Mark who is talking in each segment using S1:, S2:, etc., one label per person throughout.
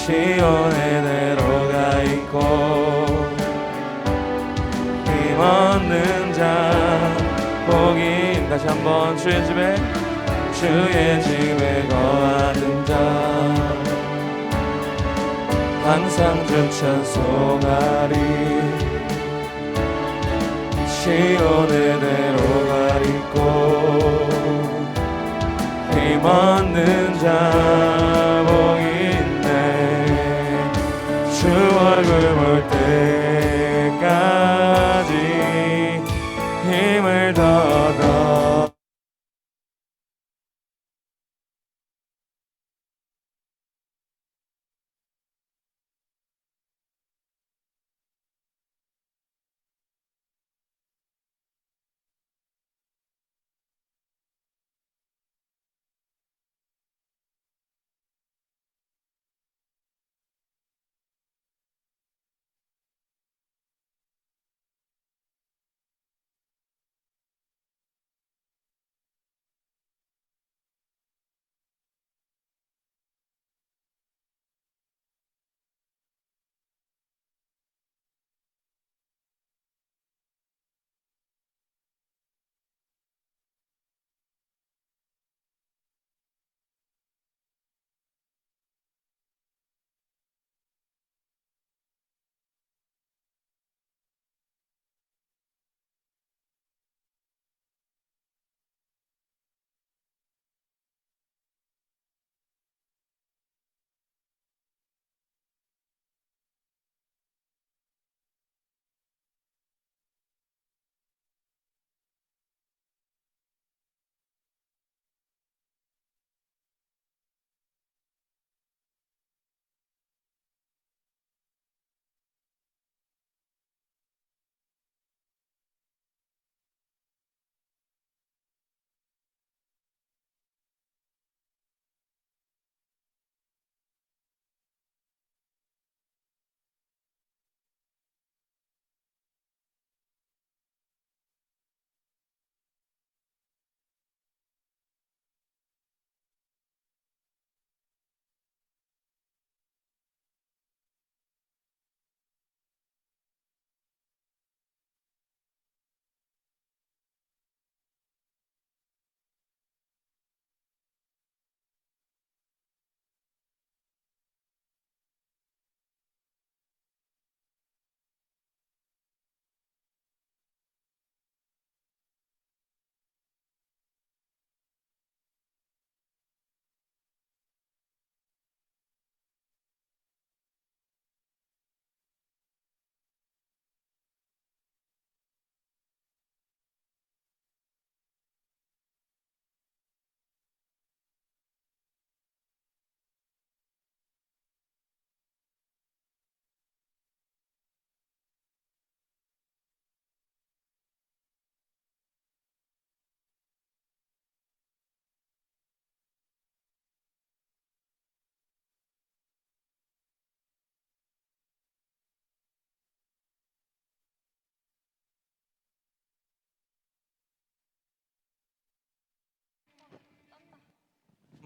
S1: 시온의 대로가 있고 힘 얻는 자 복이. 다시 한번 주의 집에 거하는 자 항상 주 찬송하리. 시온의 대로가 있고 힘 얻는 자 복이 있네. 주 얼굴 볼 때까지 힘을 더더.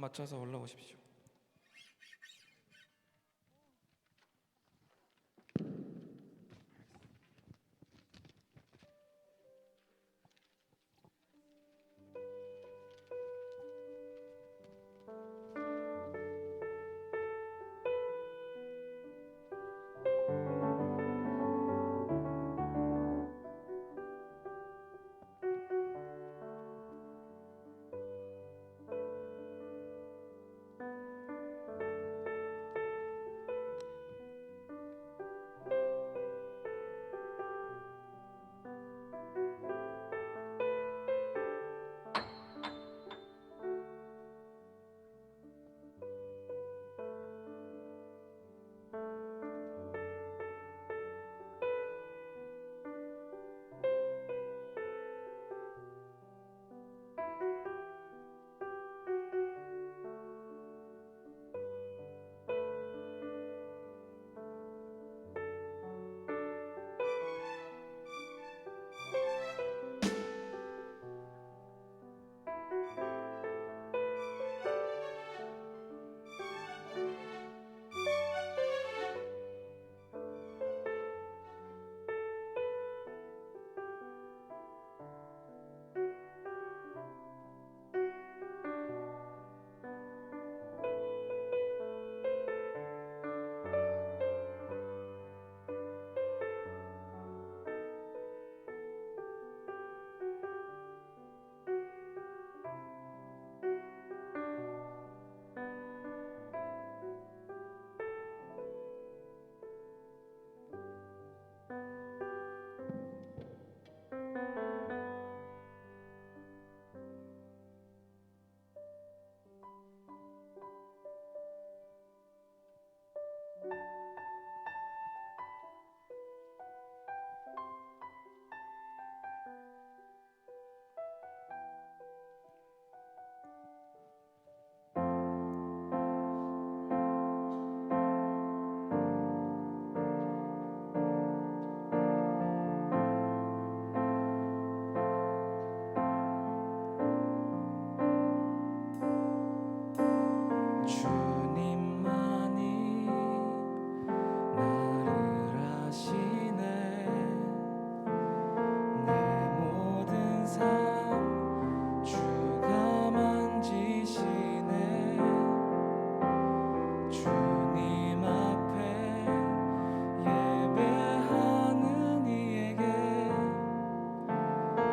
S1: 맞춰서 올라오십시오. 주님 앞에 예배하는 이에게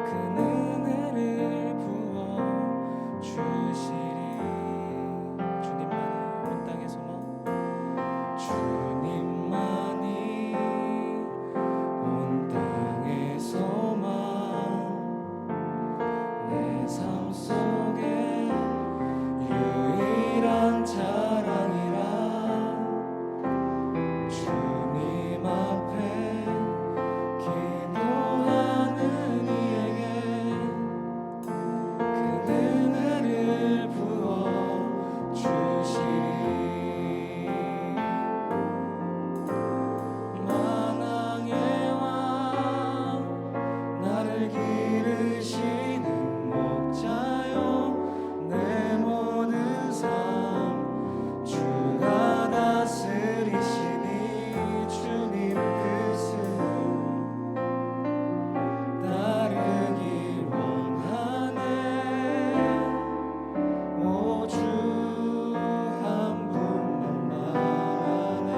S1: 큰 은혜를 부어 주시리. 주님만이 온 땅의 소망, 주님만이 온 땅의 소망, 내 삶 속에 유일한 자랑이라. 주님 앞에 기도하는 이에게 큰 은혜를 부어 주시리. 만왕의 왕 나를 기르시는 목자요, 내 모든 삶 주가 다스리시니 주님 뜻을 따르길 원하네. 오주 한 분만 바라네.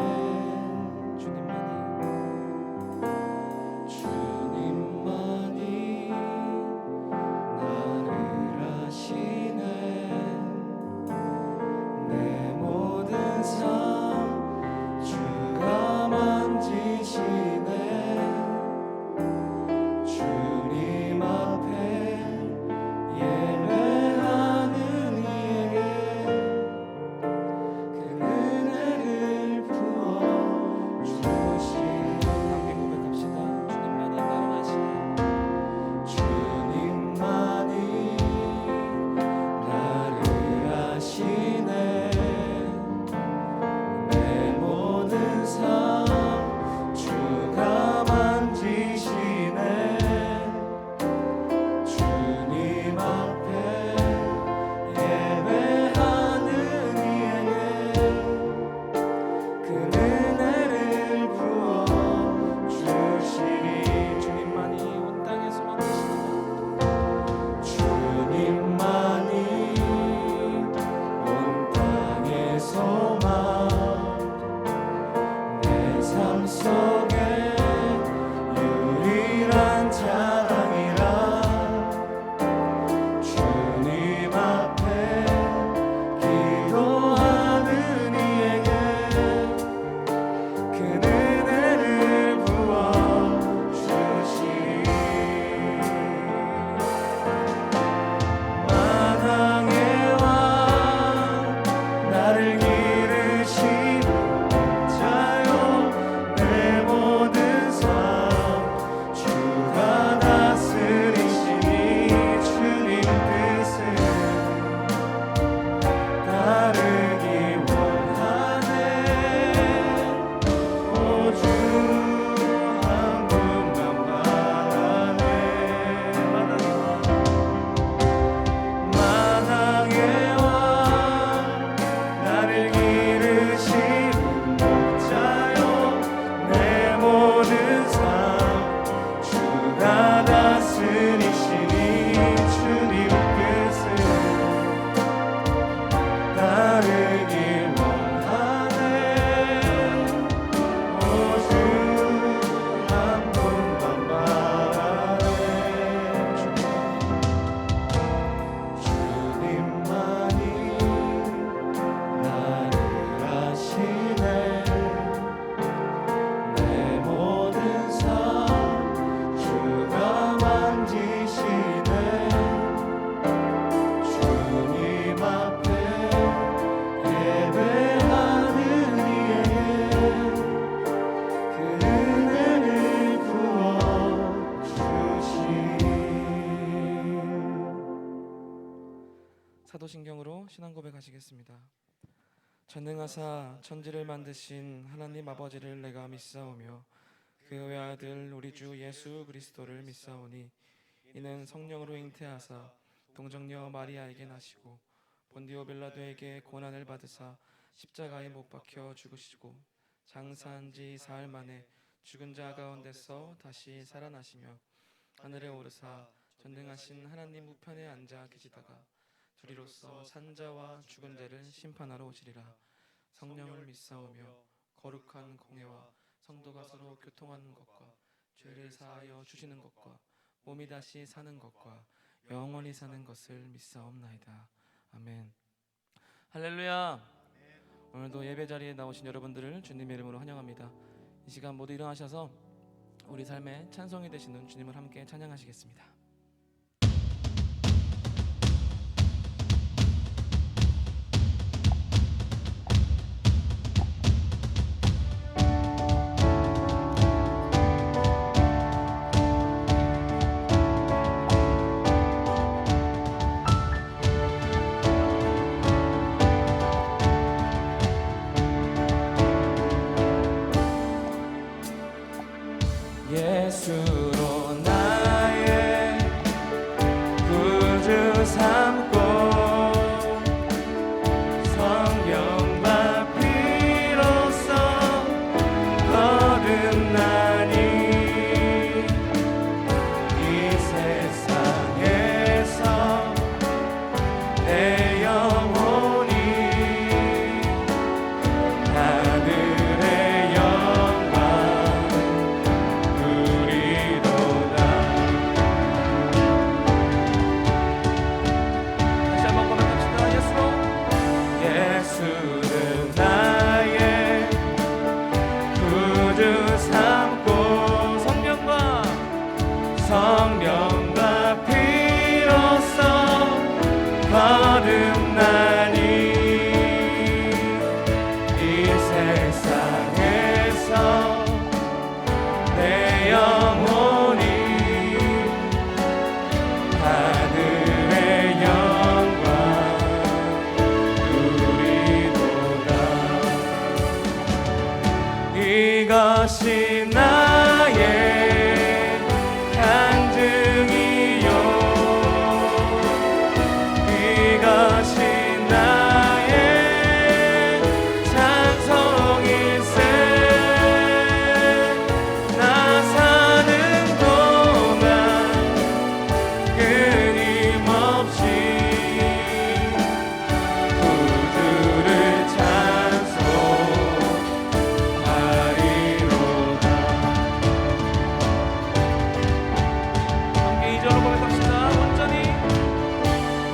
S1: 주님만이 나를 아시네. 내 모든 삶 주가 만지시네. 주님 앞에 예배하는 이에게 큰 은혜를 부어 주시리. 함께 고백합시다. 주님만이 나를 아시네. 주님만이 나를 아시네. 내 모든 삶 주가 만지시네. 주님 앞에 예배하는 이에게 큰 은혜를 부어 주시리. 주님만이 온 땅의 소망 되시네. 주님만이 온 땅의 소망, 내 삶 속에 유일한 자랑이라. 주님 앞에 기도하는 이에게 큰 은혜를 부어 주시리. 만왕의 왕 나를 기르시는 자요, 내 모든 삶 주가 다스리시니 주님 뜻을 따르기 원하네. 오주 한 분만 바라네. 만왕의 왕 나를 기르시는 목자요, 내 모든 삶 주가 다스리시니 주님 뜻을 따르길 원하네. 오주 한 분만 바라네. 주님만이 나를 아시네. 내 모든 삶 주가 만지시네. 주님 앞에 예배하는 이에게 큰 은혜를 부어 주시리. 사도신경으로 신앙 고백하시겠습니다. 전능하사 천지를 만드신 하나님 아버지를 내가 믿사오며 그 외아들 우리 주 예수 그리스도를 믿사오니 이는 성령으로 잉태하사 동정녀 마리아에게 나시고 본디오 빌라도에게 고난을 받으사 십자가에 못 박혀 죽으시고 장사한 지 사흘 만에 죽은 자 가운데서 다시 살아나시며 하늘에 오르사 전능하신 하나님 우편에 앉아 계시다가 둘이로서 산 자와 죽은 자를 심판하러 오시리라. 성령을 믿사오며 거룩한 공회와 성도가 서로 교통하는 것과 죄를 사하여 주시는 것과 몸이 다시 사는 것과 영원히 사는 것을 믿사옵나이다. 아멘. 할렐루야. 오늘도 예배 자리에 나오신 여러분들을 주님의 이름으로 환영합니다. 이 시간 모두 일어나셔서 우리 삶의 찬송이 되시는 주님을 함께 찬양하시겠습니다. 예수로 나의 구주 삼고 성령과 피로써 거듭나니 이 세상에서 내 영혼이 하늘의 영광 예수는 나의 구주 삼고 성령과 피로써 거듭나니 이 세상에서 내 영혼이 하늘의 영광 이것이 나의 간증이요 이것이 나의 찬송일세 나 사는 동안 끊임없이 구주를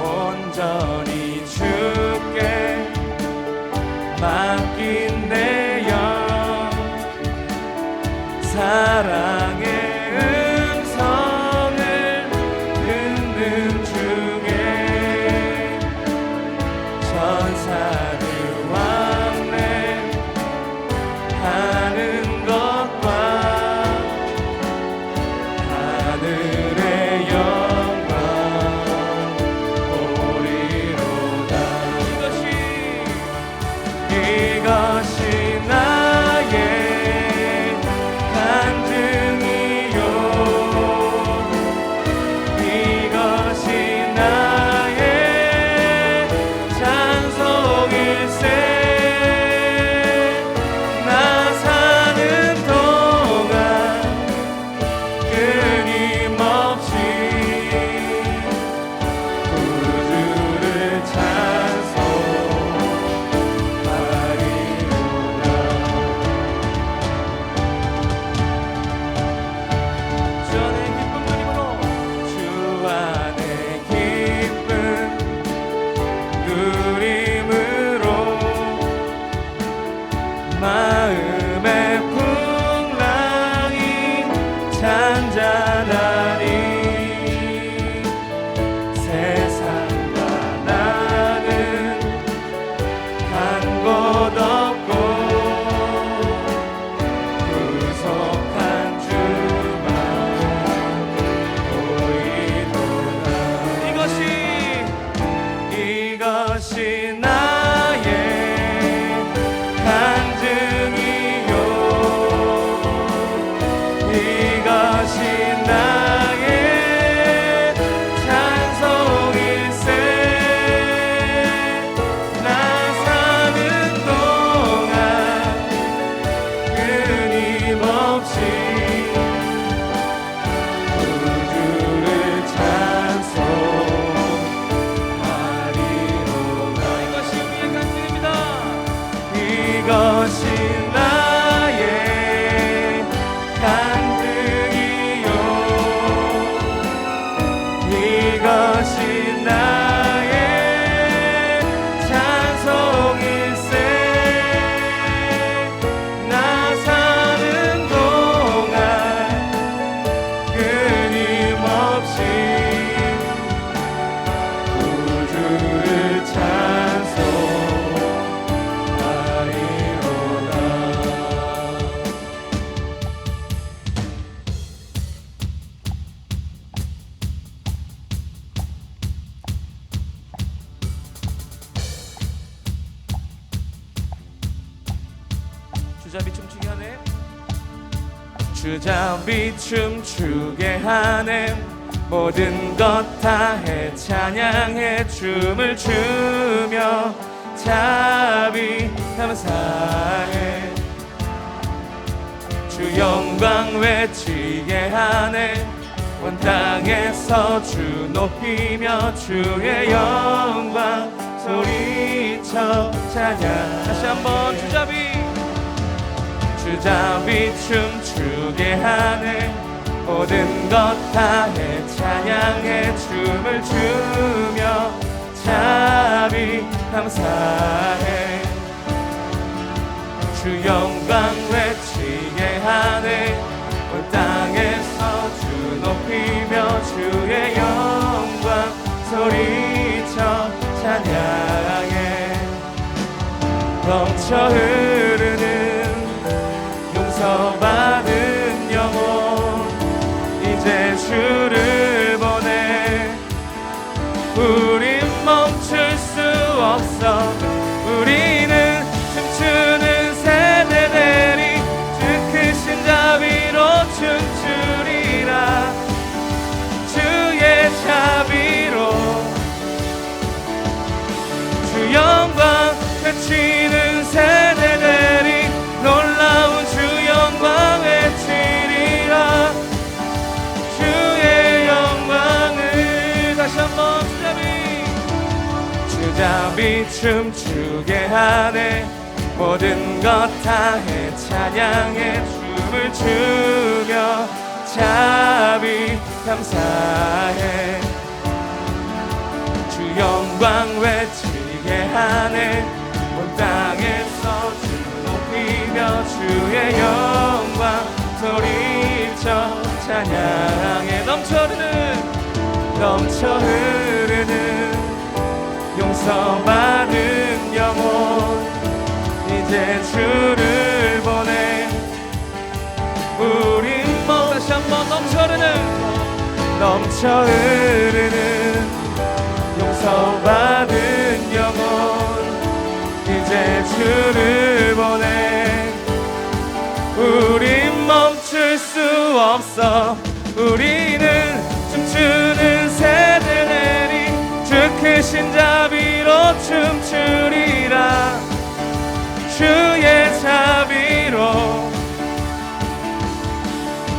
S1: 온전히 주께 맡긴 내 영 사랑의 음성을 듣는 중에 천사들 왕래하는 것과 하늘의 영광 이것이 나의 간증 이것이 나의 간증이요 이것이 나의 찬송일세 나 사는 동안 끊임없이 구주를 찬송하리로다. 주잡이 춤추게 하네. 주잡이 춤추게 하네. 모든 것 다해 찬양해 춤을 추며 자비 감사해. 주 영광 외치게 하네. 온 땅에서 주 높이며 주의 영광 소리쳐 찬양. 다시 한번 주잡이 춤추게 하네. 모든 것 다해 찬양해 춤을 추며 자비 감사해. 주 영광 외치게 하네. 온 땅에서 주 높이며 주의 영광 소리쳐 찬양해. 넘쳐 흐르는 용서받은 영혼 이제 주를 보내. 우린 멈출 수 없어. 우리는 춤추는 세대들이 주 크신 자비로 춤추리라. 주의 자비로 주 영광 외치는 세대들이 놀라운 주 영광 외치리라. 주의 영광을. 다시 한번 주잡이 춤추게 하네. 모든 것 다해 찬양해 춤을 추며 자비 감사해. 주 영광 외치게 하네. 온 땅에서 주 높이며 주의 영광 소리쳐 찬양해. 넘쳐 흐르는 용서받은 영혼 이제 주를 보내. 우린 다시 한번 넘쳐 흐르는 용서받은 영혼 이제 주를 보내. 우린 멈출 수 없어. 우리는 춤추는 세대들이 주 크신 자비로 춤추리라. 주의 자비로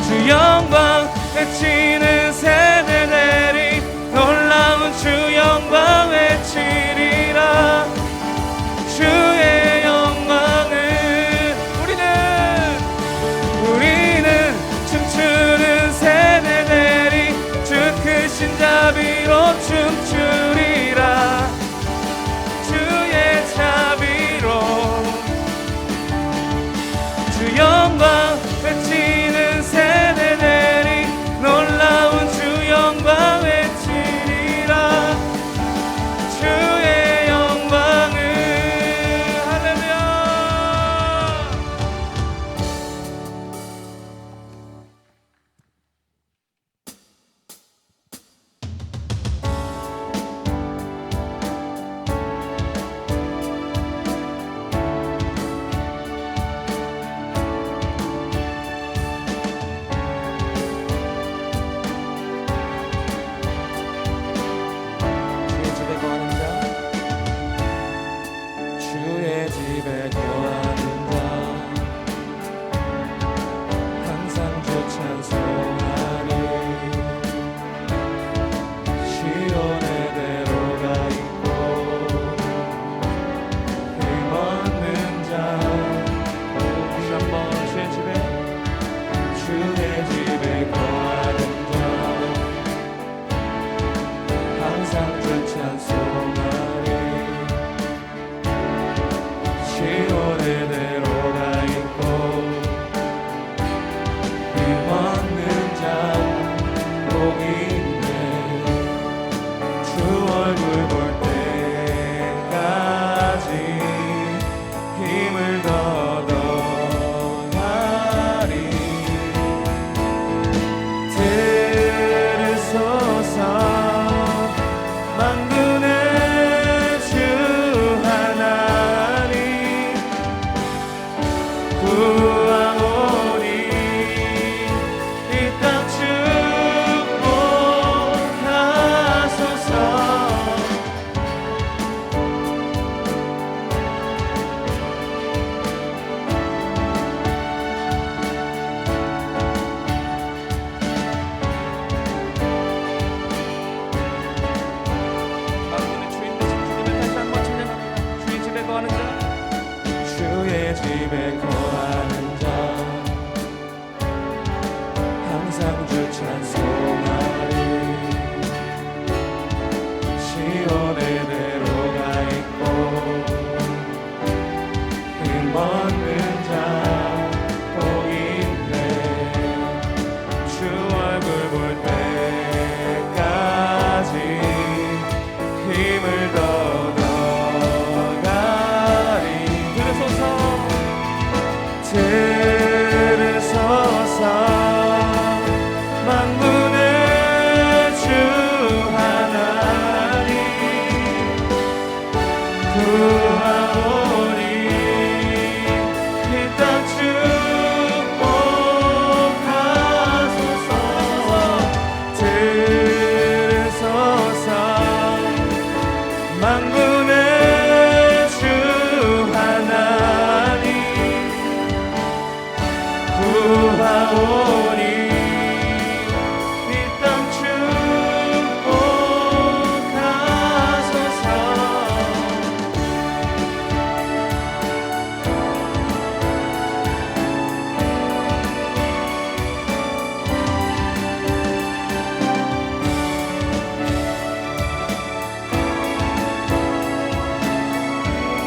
S1: 주 영광 외치는 세대들이 놀라운 주 영광 외치리라. 주의 영광을. 우리는 춤추는 세대들이 주 크신 자비로 춤추리라. 주의 자비로 주 영광 외치는 세대들이 놀라운 주 영광 외치리라. 주의 영광을. 할렐루야. 집에 거하는 자 항상 주 찬송하리. 시온의 대로가 있고 힘없는 자 복인데 주 얼굴 볼 때까지 힘을 더더가리. 들으소서 만군의 주 하나님 구하오니 이 땅 축복하소서. 들으소서 만군의 주 하나님 구하오니 이 땅 축복하소서.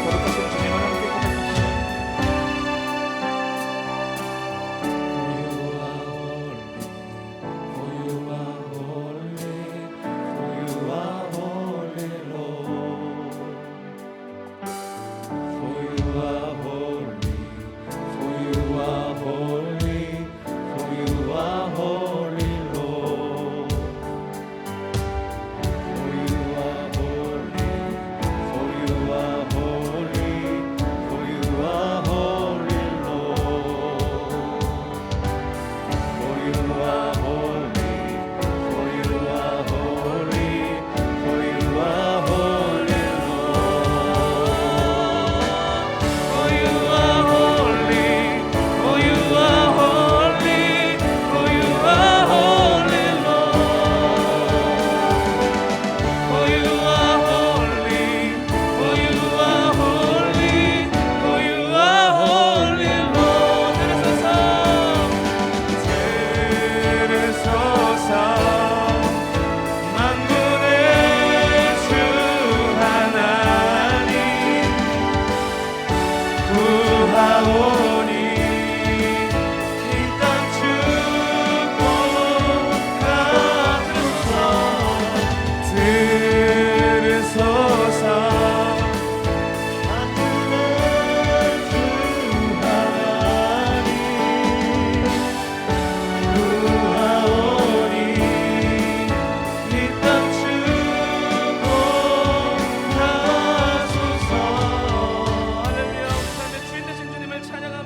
S1: 거룩하신 주님을 함께 고백합시다. For you are holy, for you are holy, Lord. For you are holy, for you are holy, for you are holy, Lord. For you are holy, for you are holy, for you are holy, Lord. For you are holy, for you are holy, for you are holy, Lord. For you are holy, for you are holy, for you are holy, Lord. For you are holy, for you are holy, for you are holy, Lord. 들으소서 만군의 주 하나님 구하오니 이 땅 축복하소서. 들으소서 만군의 주 하나님 구하오니 이 땅 축복하소서. 할렐루야. 우리 삶의 주인 되신 주님을 찬양합니다.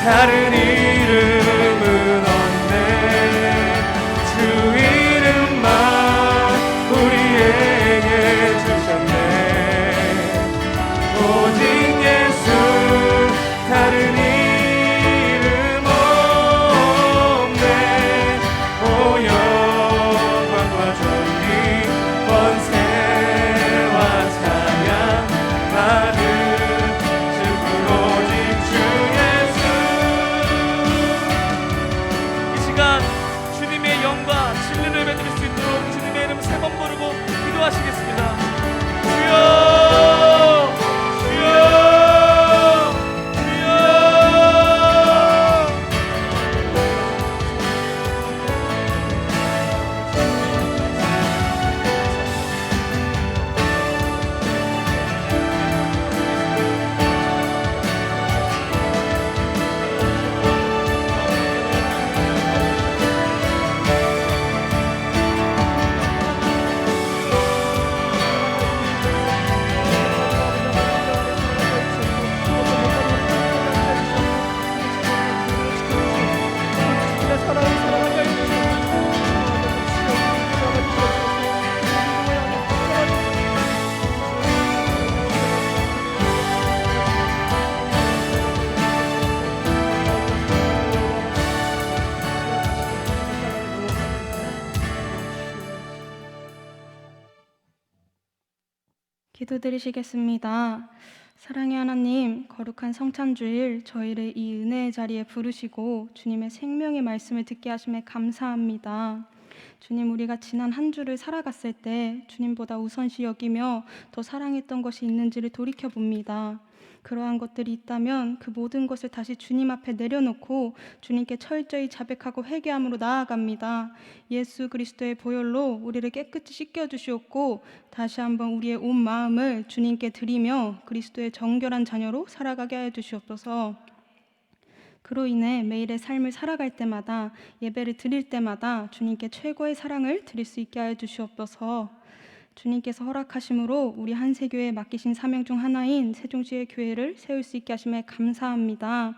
S1: 다른 이름은 없네. 주 이름만 우리에게 주셨네. 오직 예수 다른 이름 없네. 오 영광과 존귀 권세와 찬양 받으실 분 오직 주 예수. 이 시간 주님의 영과 진리를 맺을 수 있도록 주님의 이름 세 번 부르고 기도하시겠습니다. 주여 주여 주여.
S2: 기도드리시겠습니다. 사랑의 하나님, 거룩한 성찬주일 저희를 이 은혜의 자리에 부르시고 주님의 생명의 말씀을 듣게 하심에 감사합니다. 주님, 우리가 지난 한 주를 살아갔을 때 주님보다 우선시 여기며 더 사랑했던 것이 있는지를 돌이켜봅니다. 그러한 것들이 있다면 그 모든 것을 다시 주님 앞에 내려놓고 주님께 철저히 자백하고 회개함으로 나아갑니다. 예수 그리스도의 보혈로 우리를 깨끗이 씻겨주시옵고 다시 한번 우리의 온 마음을 주님께 드리며 그리스도의 정결한 자녀로 살아가게 하여 주시옵소서. 그로 인해 매일의 삶을 살아갈 때마다, 예배를 드릴 때마다 주님께 최고의 사랑을 드릴 수 있게 하여 주시옵소서. 주님께서 허락하심으로 우리 한세교회에 맡기신 사명 중 하나인 세종시의 교회를 세울 수 있게 하심에 감사합니다.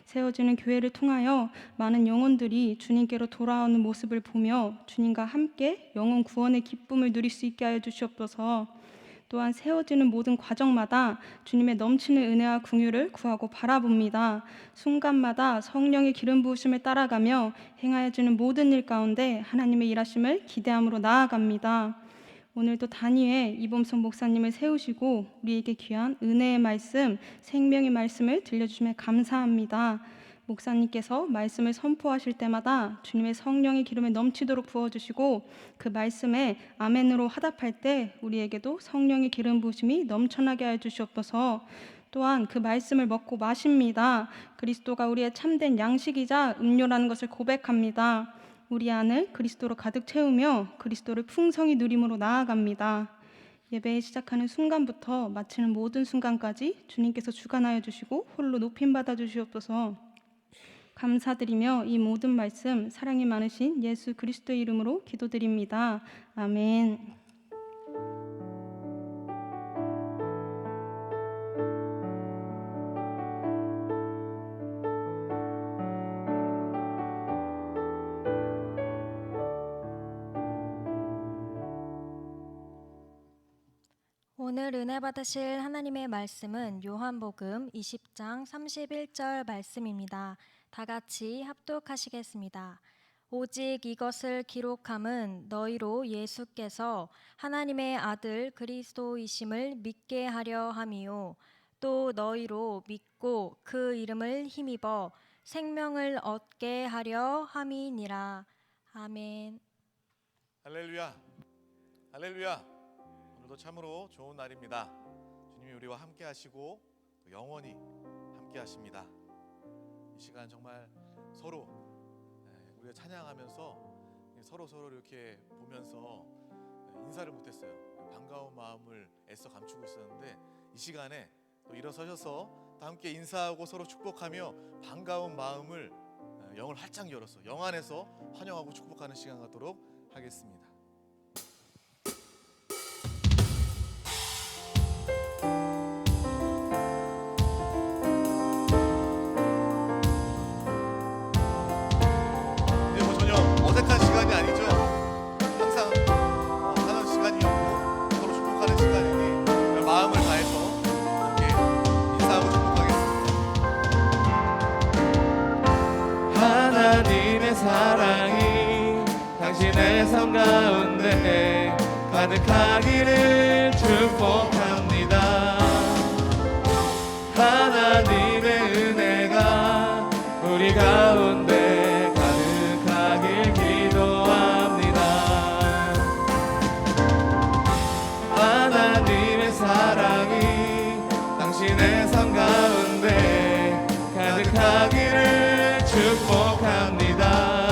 S2: 세워지는 교회를 통하여 많은 영혼들이 주님께로 돌아오는 모습을 보며 주님과 함께 영혼 구원의 기쁨을 누릴 수 있게 하여 주시옵소서. 또한 세워지는 모든 과정마다 주님의 넘치는 은혜와 긍휼을 구하고 바라봅니다. 순간마다 성령의 기름 부으심을 따라가며 행하여지는 모든 일 가운데 하나님의 일하심을 기대함으로 나아갑니다. 오늘도 단위에 이범석 목사님을 세우시고 우리에게 귀한 은혜의 말씀, 생명의 말씀을 들려주심에 감사합니다. 목사님께서 말씀을 선포하실 때마다 주님의 성령의 기름을 넘치도록 부어주시고 그 말씀에 아멘으로 화답할 때 우리에게도 성령의 기름 부으심이 넘쳐나게 하여 주시옵소서. 또한 그 말씀을 먹고 마십니다. 그리스도가 우리의 참된 양식이자 음료라는 것을 고백합니다. 우리 안을 그리스도로 가득 채우며 그리스도를 풍성히 누림으로 나아갑니다. 예배에 시작하는 순간부터 마치는 모든 순간까지 주님께서 주관하여 주시고 홀로 높임받아 주시옵소서. 감사드리며 이 모든 말씀 사랑이 많으신 예수 그리스도의 이름으로 기도드립니다. 아멘.
S3: 오늘 은혜 받으실 하나님의 말씀은 요한복음 20장 31절 말씀입니다. 다 같이 합독하시겠습니다. 오직 이것을 기록함은 너희로 예수께서 하나님의 아들 그리스도이심을 믿게 하려 함이요 또 너희로 믿고 그 이름을 힘입어 생명을 얻게 하려 함이니라. 아멘.
S4: 할렐루야. 할렐루야. 오늘도 참으로 좋은 날입니다. 주님이 우리와 함께 하시고 영원히 함께 하십니다. 이 시간 정말 서로 우리가 찬양하면서 서로 이렇게 보면서 인사를 못했어요. 반가운 마음을 애써 감추고 있었는데 이 시간에 또 일어서셔서 또 함께 인사하고 서로 축복하며 반가운 마음을 영을 활짝 열어서 영 안에서 환영하고 축복하는 시간 갖도록 하겠습니다. 시간이 아니죠. 항상 하는 시간이었고 서로 축복하는 시간이니 마음을 다해서 함께 인사하고 축복하겠습니다.
S1: 하나님의 사랑이 당신의 삶 가운데 가득하기를 축복합니다. 하나님의 은혜가 우리 가운데 가득하길 기도합니다. 하나님의 사랑이 당신의 삶 가운데 가득하기를 축복합니다.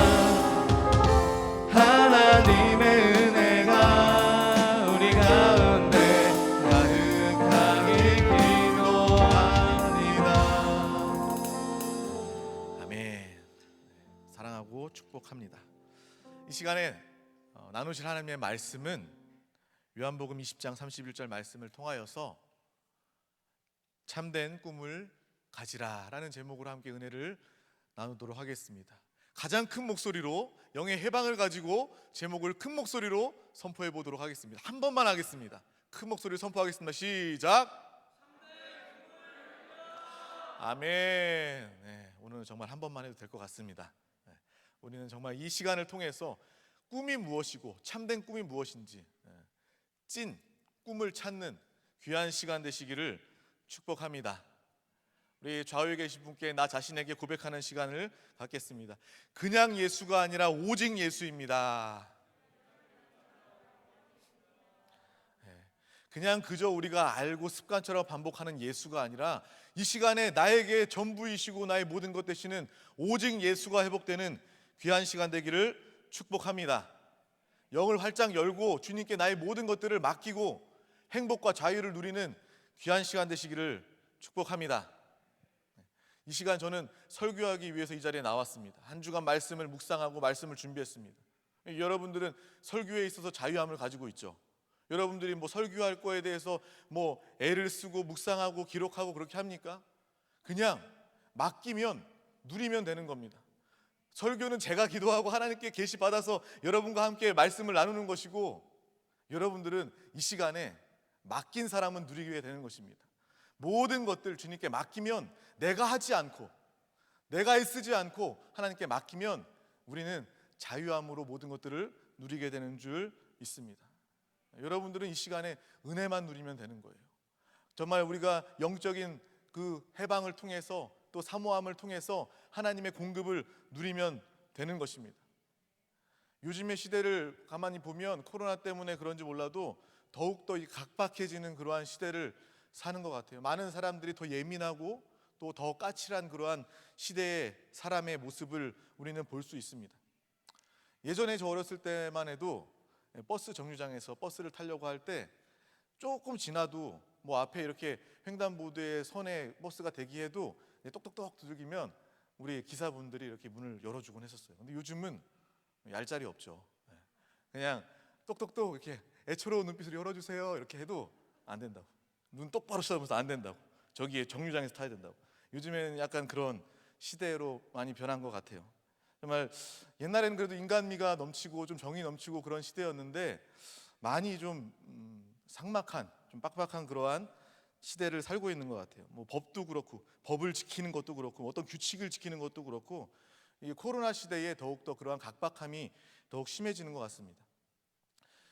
S1: 하나님의 은혜가 우리 가운데 가득하길 기도합니다.
S4: 아멘. 사랑하고 축복합니다. 이 시간에 나누실 하나님의 말씀은 요한복음 20장 31절 말씀을 통하여서 참된 꿈을 가지라라는 제목으로 함께 은혜를 나누도록 하겠습니다. 가장 큰 목소리로 영의 해방을 가지고 제목을 큰 목소리로 선포해 보도록 하겠습니다. 한 번만 하겠습니다. 큰 목소리로 선포하겠습니다. 시작. 아멘. 네, 오늘은 정말 한 번만 해도 될 것 같습니다. 네, 우리는 정말 이 시간을 통해서 꿈이 무엇이고 참된 꿈이 무엇인지 찐 꿈을 찾는 귀한 시간 되시기를 축복합니다. 우리 좌우에 계신 분께 나 자신에게 고백하는 시간을 갖겠습니다. 그냥 예수가 아니라 오직 예수입니다. 그냥 그저 우리가 알고 습관처럼 반복하는 예수가 아니라 이 시간에 나에게 전부이시고 나의 모든 것 되시는 오직 예수가 회복되는 귀한 시간 되기를 축복합니다. 영을 활짝 열고 주님께 나의 모든 것들을 맡기고 행복과 자유를 누리는 귀한 시간 되시기를 축복합니다. 이 시간 저는 설교하기 위해서 이 자리에 나왔습니다. 한 주간 말씀을 묵상하고 말씀을 준비했습니다. 여러분들은 설교에 있어서 자유함을 가지고 있죠. 여러분들이 뭐 설교할 거에 대해서 뭐 애를 쓰고 묵상하고 기록하고 그렇게 합니까? 그냥 맡기면 누리면 되는 겁니다. 설교는 제가 기도하고 하나님께 계시 받아서 여러분과 함께 말씀을 나누는 것이고, 여러분들은 이 시간에 맡긴 사람은 누리게 되는 것입니다. 모든 것들 주님께 맡기면 내가 하지 않고 내가 애쓰지 않고 하나님께 맡기면 우리는 자유함으로 모든 것들을 누리게 되는 줄 믿습니다. 여러분들은 이 시간에 은혜만 누리면 되는 거예요. 정말 우리가 영적인 그 해방을 통해서 또 사모함을 통해서 하나님의 공급을 누리면 되는 것입니다. 요즘의 시대를 가만히 보면 코로나 때문에 그런지 몰라도 더욱더 각박해지는 그러한 시대를 사는 것 같아요. 많은 사람들이 더 예민하고 또 더 까칠한 그러한 시대의 사람의 모습을 우리는 볼 수 있습니다. 예전에 저 어렸을 때만 해도 버스 정류장에서 버스를 타려고 할 때 조금 지나도 뭐 앞에 이렇게 횡단보도에 선에 버스가 대기해도 똑똑똑 두들기면 우리 기사분들이 이렇게 문을 열어주곤 했었어요. 근데 요즘은 얄짤이 없죠. 그냥 똑똑똑 이렇게 애처로운 눈빛으로 열어주세요 이렇게 해도 안 된다고. 눈 똑바로 쳐다보면서 안 된다고. 저기에 정류장에서 타야 된다고. 요즘에는 약간 그런 시대로 많이 변한 것 같아요. 정말 옛날에는 그래도 인간미가 넘치고 좀 정이 넘치고 그런 시대였는데 많이 좀 삭막한, 좀 빡빡한 그러한 시대를 살고 있는 것 같아요. 뭐 법도 그렇고 법을 지키는 것도 그렇고 어떤 규칙을 지키는 것도 그렇고 이 코로나 시대에 더욱더 그러한 각박함이 더욱 심해지는 것 같습니다.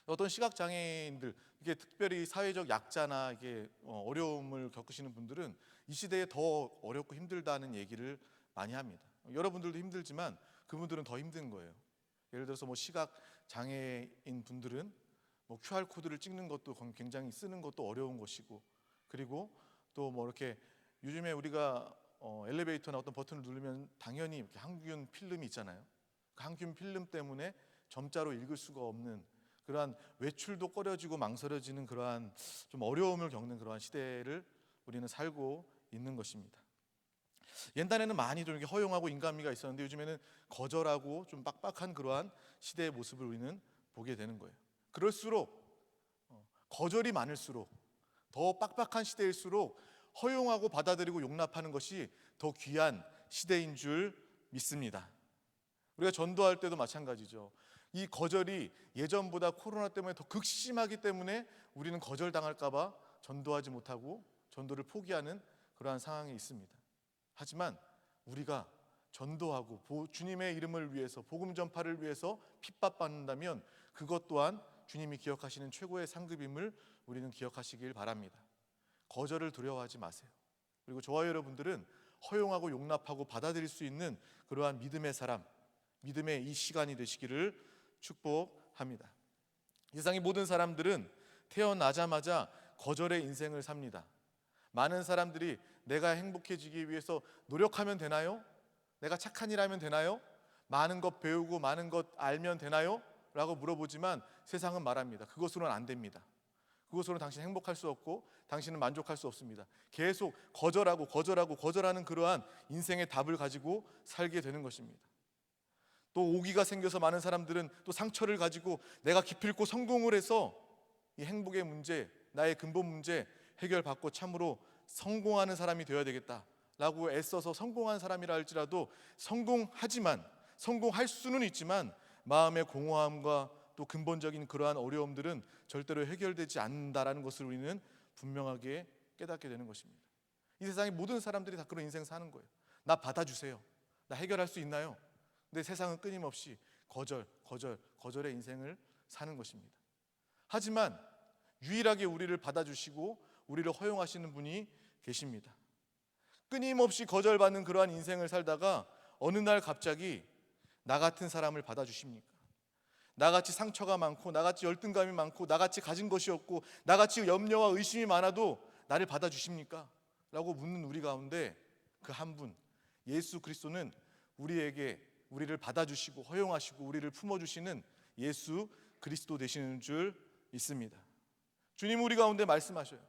S4: 어떤 시각 장애인들, 이게 특별히 사회적 약자나 이게 어려움을 겪으시는 분들은 이 시대에 더 어렵고 힘들다는 얘기를 많이 합니다. 여러분들도 힘들지만 그분들은 더 힘든 거예요. 예를 들어서 뭐 시각 장애인 분들은 뭐 QR 코드를 찍는 것도 굉장히 쓰는 것도 어려운 것이고, 그리고 또 뭐 이렇게 요즘에 우리가 엘리베이터나 어떤 버튼을 누르면 당연히 이렇게 항균 필름이 있잖아요. 그 항균 필름 때문에 점자로 읽을 수가 없는 그러한 외출도 꺼려지고 망설여지는 그러한 좀 어려움을 겪는 그러한 시대를 우리는 살고 있는 것입니다. 옛날에는 많이 좀 이렇게 허용하고 인간미가 있었는데 요즘에는 거절하고 좀 빡빡한 그러한 시대의 모습을 우리는 보게 되는 거예요. 그럴수록 거절이 많을수록 더 빡빡한 시대일수록 허용하고 받아들이고 용납하는 것이 더 귀한 시대인 줄 믿습니다. 우리가 전도할 때도 마찬가지죠. 이 거절이 예전보다 코로나 때문에 더 극심하기 때문에 우리는 거절당할까 봐 전도하지 못하고 전도를 포기하는 그러한 상황이 있습니다. 하지만 우리가 전도하고 주님의 이름을 위해서, 복음 전파를 위해서 핍박받는다면 그것 또한 주님이 기억하시는 최고의 상급임을 우리는 기억하시길 바랍니다. 거절을 두려워하지 마세요. 그리고 저와 여러분들은 허용하고 용납하고 받아들일 수 있는 그러한 믿음의 사람, 믿음의 이 시간이 되시기를 축복합니다. 세상의 모든 사람들은 태어나자마자 거절의 인생을 삽니다. 많은 사람들이 내가 행복해지기 위해서 노력하면 되나요? 내가 착한 일 하면 되나요? 많은 것 배우고 많은 것 알면 되나요? 라고 물어보지만 세상은 말합니다. 그것으로는 안 됩니다. 그것으로는 당신 행복할 수 없고 당신은 만족할 수 없습니다. 계속 거절하는 그러한 인생의 답을 가지고 살게 되는 것입니다. 또 오기가 생겨서 많은 사람들은 또 상처를 가지고 내가 기필코 성공을 해서 이 행복의 문제, 나의 근본 문제 해결받고 참으로 성공하는 사람이 되어야 되겠다라고 애써서 성공한 사람이라 할지라도 성공할 수는 있지만 마음의 공허함과 또 근본적인 그러한 어려움들은 절대로 해결되지 않는다라는 것을 우리는 분명하게 깨닫게 되는 것입니다. 이 세상의 모든 사람들이 다 그런 인생 사는 거예요. 나 받아주세요. 나 해결할 수 있나요? 근데 세상은 끊임없이 거절의 인생을 사는 것입니다. 하지만 유일하게 우리를 받아주시고 우리를 허용하시는 분이 계십니다. 끊임없이 거절받는 그러한 인생을 살다가 어느 날 갑자기 나 같은 사람을 받아주십니까? 나같이 상처가 많고 나같이 열등감이 많고 나같이 가진 것이 없고 나같이 염려와 의심이 많아도 나를 받아주십니까? 라고 묻는 우리 가운데 그 한 분, 예수 그리스도는 우리를 받아주시고 허용하시고 우리를 품어주시는 예수 그리스도 되시는 줄 믿습니다. 주님 우리 가운데 말씀하셔요.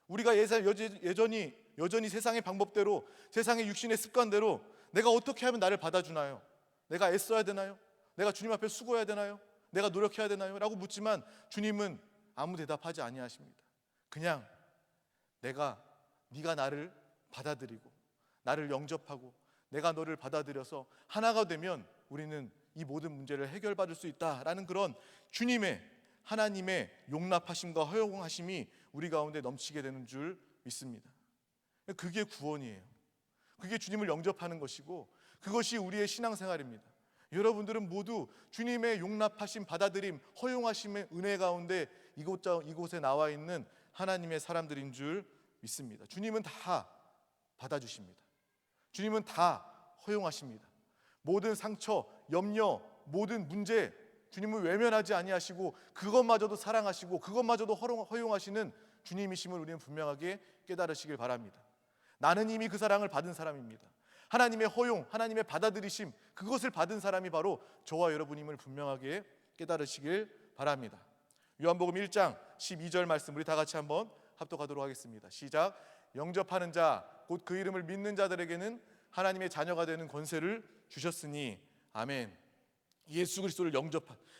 S4: 우리가 여전히 세상의 방법대로, 세상의 육신의 습관대로 내가 어떻게 하면 나를 받아주나요? 내가 애써야 되나요? 내가 주님 앞에 수고해야 되나요? 내가 노력해야 되나요? 라고 묻지만 주님은 아무 대답하지 아니하십니다. 그냥 네가 나를 받아들이고 나를 영접하고 내가 너를 받아들여서 하나가 되면 우리는 이 모든 문제를 해결받을 수 있다라는 그런 하나님의 용납하심과 허용하심이 우리 가운데 넘치게 되는 줄 믿습니다. 그게 구원이에요. 그게 주님을 영접하는 것이고 그것이 우리의 신앙생활입니다. 여러분들은 모두 주님의 용납하심, 받아들임, 허용하심의 은혜 가운데 이곳에 나와 있는 하나님의 사람들인 줄 믿습니다. 주님은 다 받아주십니다. 주님은 다 허용하십니다. 모든 상처, 염려, 모든 문제 주님은 외면하지 아니하시고 그것마저도 사랑하시고 그것마저도 허용하시는 주님이심을 우리는 분명하게 깨달으시길 바랍니다. 나는 이미 그 사랑을 받은 사람입니다. 하나님의 허용, 하나님의 받아들이심, 그것을 받은 사람이 바로 저와 여러분임을 분명하게 깨달으시길 바랍니다. 요한복음 1장 12절 말씀 우리 다 같이 한번 합독하도록 하겠습니다. 시작. 영접하는 자, 곧 그 이름을 믿는 자들에게는 하나님의 자녀가 되는 권세를 주셨으니 아멘. 예수 그리스도를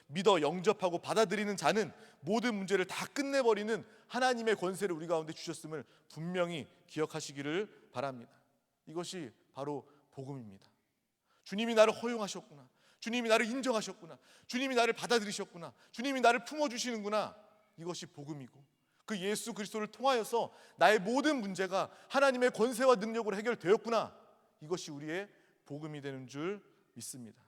S4: 믿어 영접하고 받아들이는 자는 모든 문제를 다 끝내버리는 하나님의 권세를 우리 가운데 주셨음을 분명히 기억하시기를 바랍니다. 이것이 바로 복음입니다. 주님이 나를 허용하셨구나. 주님이 나를 인정하셨구나. 주님이 나를 받아들이셨구나. 주님이 나를 품어주시는구나. 이것이 복음이고 그 예수 그리스도를 통하여서 나의 모든 문제가 하나님의 권세와 능력으로 해결되었구나. 이것이 우리의 복음이 되는 줄 믿습니다.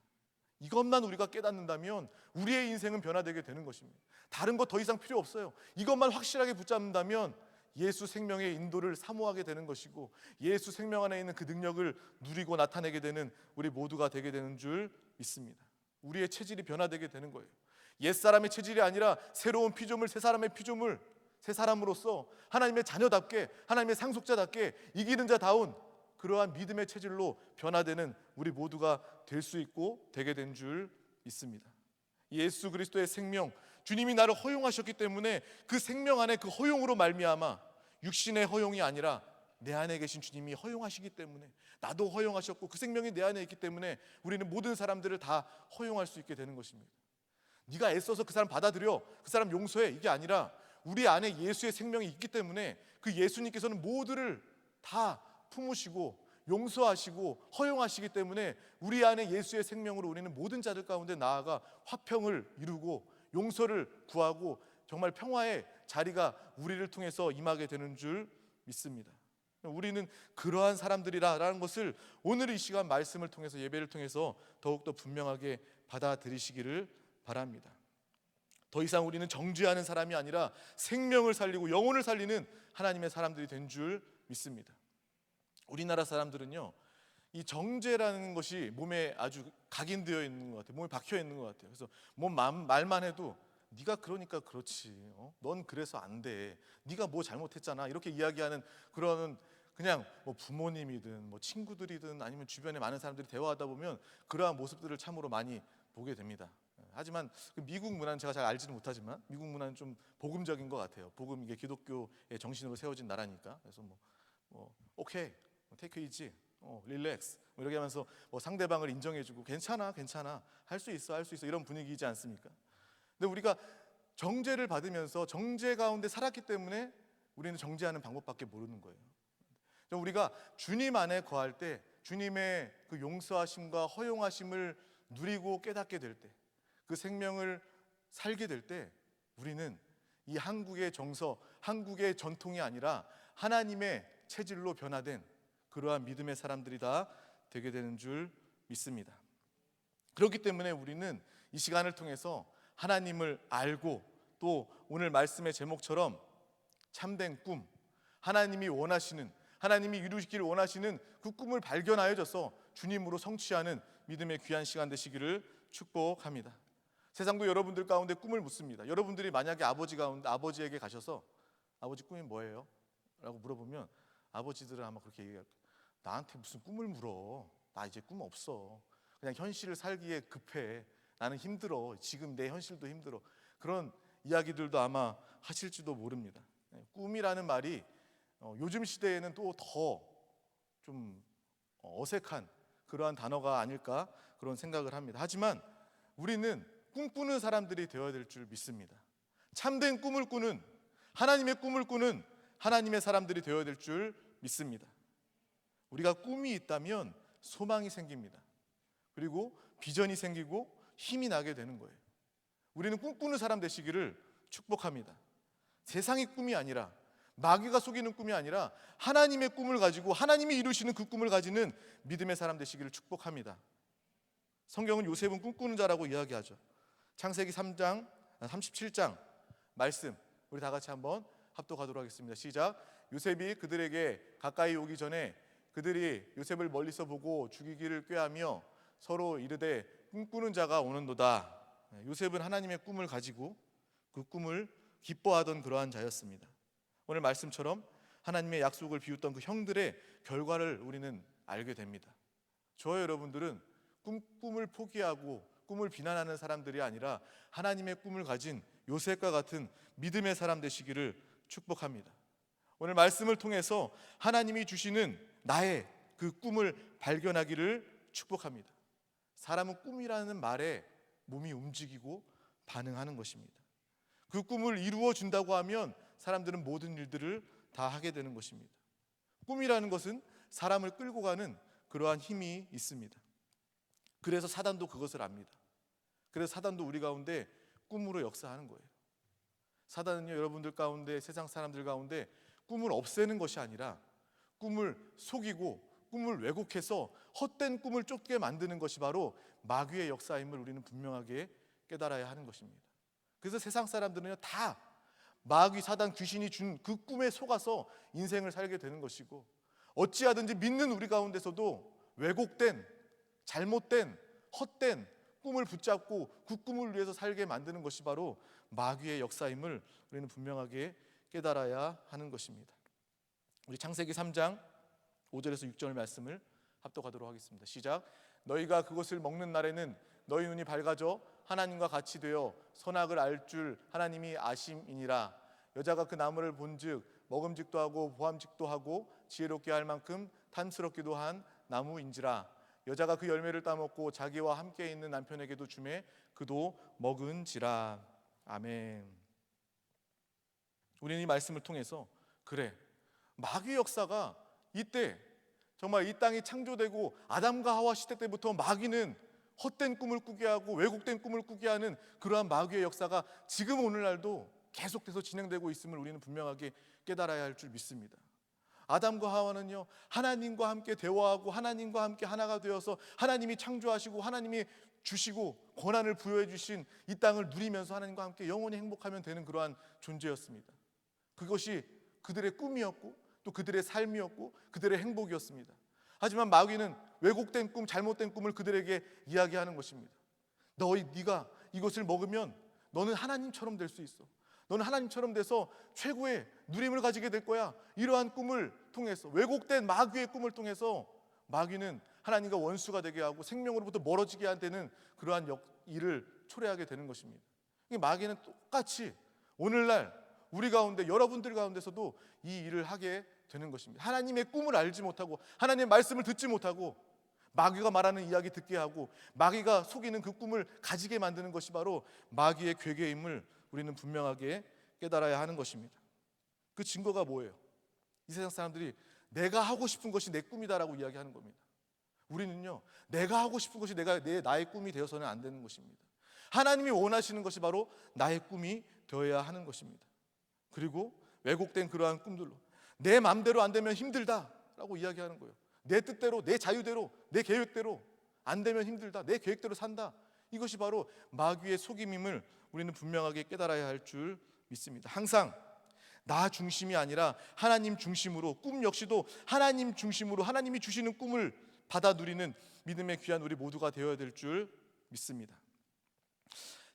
S4: 이것만 우리가 깨닫는다면 우리의 인생은 변화되게 되는 것입니다. 다른 거 더 이상 필요 없어요. 이것만 확실하게 붙잡는다면 예수 생명의 인도를 사모하게 되는 것이고 예수 생명 안에 있는 그 능력을 누리고 나타내게 되는 우리 모두가 되게 되는 줄 믿습니다. 우리의 체질이 변화되게 되는 거예요. 옛사람의 체질이 아니라 새로운 피조물, 새 사람의 피조물, 새 사람으로서 하나님의 자녀답게, 하나님의 상속자답게 이기는 자다운 그러한 믿음의 체질로 변화되는 우리 모두가 될 수 있고 되게 된 줄 믿습니다. 예수 그리스도의 생명, 주님이 나를 허용하셨기 때문에 그 생명 안에 그 허용으로 말미암아 육신의 허용이 아니라 내 안에 계신 주님이 허용하시기 때문에 나도 허용하셨고 그 생명이 내 안에 있기 때문에 우리는 모든 사람들을 다 허용할 수 있게 되는 것입니다. 네가 애써서 그 사람 받아들여, 그 사람 용서해, 이게 아니라 우리 안에 예수의 생명이 있기 때문에 그 예수님께서는 모두를 다 품으시고 용서하시고 허용하시기 때문에 우리 안에 예수의 생명으로 우리는 모든 자들 가운데 나아가 화평을 이루고 용서를 구하고 정말 평화의 자리가 우리를 통해서 임하게 되는 줄 믿습니다. 우리는 그러한 사람들이라는 것을 오늘 이 시간 말씀을 통해서, 예배를 통해서 더욱더 분명하게 받아들이시기를 바랍니다. 더 이상 우리는 정죄하는 사람이 아니라 생명을 살리고 영혼을 살리는 하나님의 사람들이 된 줄 믿습니다. 우리나라 사람들은요, 이 정죄라는 것이 몸에 아주 각인되어 있는 것 같아요. 몸에 박혀 있는 것 같아요. 그래서 말만 해도 네가 그러니까 그렇지, 넌 그래서 안 돼, 네가 뭐 잘못했잖아, 이렇게 이야기하는 그런, 그냥 뭐 부모님이든 뭐 친구들이든 아니면 주변에 많은 사람들이 대화하다 보면 그러한 모습들을 참으로 많이 보게 됩니다. 하지만 미국 문화는 제가 잘 알지는 못하지만 미국 문화는 좀 복음적인 것 같아요. 복음, 이게 기독교의 정신으로 세워진 나라니까. 그래서 오케이, 테이크 이지, 릴렉스, 이렇게 하면서 상대방을 인정해주고 괜찮아 할 수 있어 이런 분위기이지 않습니까? 근데 우리가 정죄를 받으면서 정죄 가운데 살았기 때문에 우리는 정죄하는 방법밖에 모르는 거예요. 우리가 주님 안에 거할 때 주님의 그 용서하심과 허용하심을 누리고 깨닫게 될 때, 그 생명을 살게 될 때, 우리는 이 한국의 정서, 한국의 전통이 아니라 하나님의 체질로 변화된 그러한 믿음의 사람들이 다 되게 되는 줄 믿습니다. 그렇기 때문에 우리는 이 시간을 통해서 하나님을 알고, 또 오늘 말씀의 제목처럼 참된 꿈, 하나님이 원하시는, 하나님이 이루시기를 원하시는 그 꿈을 발견하여져서 주님으로 성취하는 믿음의 귀한 시간 되시기를 축복합니다. 세상도 여러분들 가운데 꿈을 묻습니다. 여러분들이 만약에 아버지에게 가셔서 아버지 꿈이 뭐예요? 라고 물어보면 아버지들은 아마 그렇게 얘기할 거예요. 나한테 무슨 꿈을 물어, 나 이제 꿈 없어, 그냥 현실을 살기에 급해, 나는 힘들어, 지금 내 현실도 힘들어, 그런 이야기들도 아마 하실지도 모릅니다. 꿈이라는 말이 요즘 시대에는 또 더 좀 어색한 그러한 단어가 아닐까, 그런 생각을 합니다. 하지만 우리는 꿈꾸는 사람들이 되어야 될 줄 믿습니다. 참된 꿈을 꾸는, 하나님의 꿈을 꾸는 하나님의 사람들이 되어야 될 줄 믿습니다. 우리가 꿈이 있다면 소망이 생깁니다. 그리고 비전이 생기고 힘이 나게 되는 거예요. 우리는 꿈꾸는 사람 되시기를 축복합니다. 세상의 꿈이 아니라, 마귀가 속이는 꿈이 아니라 하나님의 꿈을 가지고 하나님이 이루시는 그 꿈을 가지는 믿음의 사람 되시기를 축복합니다. 성경은 요셉은 꿈꾸는 자라고 이야기하죠. 창세기 3장 37장 말씀, 우리 다 같이 한번 합독하도록 하겠습니다. 시작. 요셉이 그들에게 가까이 오기 전에 그들이 요셉을 멀리서 보고 죽이기를 꾀하며 서로 이르되 꿈꾸는 자가 오는도다. 요셉은 하나님의 꿈을 가지고 그 꿈을 기뻐하던 그러한 자였습니다. 오늘 말씀처럼 하나님의 약속을 비웃던 그 형들의 결과를 우리는 알게 됩니다. 저와 여러분들은 꿈을 포기하고 꿈을 비난하는 사람들이 아니라 하나님의 꿈을 가진 요셉과 같은 믿음의 사람 되시기를 축복합니다. 오늘 말씀을 통해서 하나님이 주시는 나의 그 꿈을 발견하기를 축복합니다. 사람은 꿈이라는 말에 몸이 움직이고 반응하는 것입니다. 그 꿈을 이루어 준다고 하면 사람들은 모든 일들을 다 하게 되는 것입니다. 꿈이라는 것은 사람을 끌고 가는 그러한 힘이 있습니다. 그래서 사단도 그것을 압니다. 그래서 사단도 우리 가운데 꿈으로 역사하는 거예요. 사단은요, 여러분들 가운데, 세상 사람들 가운데 꿈을 없애는 것이 아니라 꿈을 속이고 꿈을 왜곡해서 헛된 꿈을 쫓게 만드는 것이 바로 마귀의 역사임을 우리는 분명하게 깨달아야 하는 것입니다. 그래서 세상 사람들은요, 다 마귀, 사단, 귀신이 준 그 꿈에 속아서 인생을 살게 되는 것이고, 어찌하든지 믿는 우리 가운데서도 왜곡된, 잘못된, 헛된 꿈을 붙잡고 그 꿈을 위해서 살게 만드는 것이 바로 마귀의 역사임을 우리는 분명하게 깨달아야 하는 것입니다. 우리 창세기 3장 5절에서 6절 말씀을 합독하도록 하겠습니다. 시작. 너희가 그것을 먹는 날에는 너희 눈이 밝아져 하나님과 같이 되어 선악을 알 줄 하나님이 아심이니라. 여자가 그 나무를 본즉 먹음직도 하고 보암직도 하고 지혜롭게 할 만큼 탐스럽기도 한 나무인지라. 여자가 그 열매를 따먹고 자기와 함께 있는 남편에게도 주매 그도 먹은지라. 아멘. 우리는 이 말씀을 통해서 그래, 마귀의 역사가 이때 정말 이 땅이 창조되고 아담과 하와 시대 때부터 마귀는 헛된 꿈을 꾸게 하고 왜곡된 꿈을 꾸게 하는 그러한 마귀의 역사가 지금 오늘날도 계속돼서 진행되고 있음을 우리는 분명하게 깨달아야 할 줄 믿습니다. 아담과 하와는요, 하나님과 함께 대화하고 하나님과 함께 하나가 되어서 하나님이 창조하시고 하나님이 주시고 권한을 부여해 주신 이 땅을 누리면서 하나님과 함께 영원히 행복하면 되는 그러한 존재였습니다. 그것이 그들의 꿈이었고 또 그들의 삶이었고 그들의 행복이었습니다. 하지만 마귀는 왜곡된 꿈, 잘못된 꿈을 그들에게 이야기하는 것입니다. 네가 이것을 먹으면 너는 하나님처럼 될 수 있어. 너는 하나님처럼 돼서 최고의 누림을 가지게 될 거야. 이러한 꿈을 통해서, 왜곡된 마귀의 꿈을 통해서 마귀는 하나님과 원수가 되게 하고 생명으로부터 멀어지게 되는 그러한 일을 초래하게 되는 것입니다. 마귀는 똑같이 오늘날 우리 가운데, 여러분들 가운데서도 이 일을 하게 되는 것입니다. 하나님의 꿈을 알지 못하고 하나님의 말씀을 듣지 못하고 마귀가 말하는 이야기 듣게 하고 마귀가 속이는 그 꿈을 가지게 만드는 것이 바로 마귀의 괴계임을 우리는 분명하게 깨달아야 하는 것입니다. 그 증거가 뭐예요? 이 세상 사람들이 내가 하고 싶은 것이 내 꿈이다라고 이야기하는 겁니다. 우리는요, 내가 하고 싶은 것이 나의 꿈이 되어서는 안 되는 것입니다. 하나님이 원하시는 것이 바로 나의 꿈이 되어야 하는 것입니다. 그리고 왜곡된 그러한 꿈들로 내 마음대로 안 되면 힘들다라고 이야기하는 거예요. 내 뜻대로, 내 자유대로, 내 계획대로 안 되면 힘들다, 내 계획대로 산다. 이것이 바로 마귀의 속임임을 우리는 분명하게 깨달아야 할 줄 믿습니다. 항상 나 중심이 아니라 하나님 중심으로, 꿈 역시도 하나님 중심으로 하나님이 주시는 꿈을 받아 누리는 믿음의 귀한 우리 모두가 되어야 될 줄 믿습니다.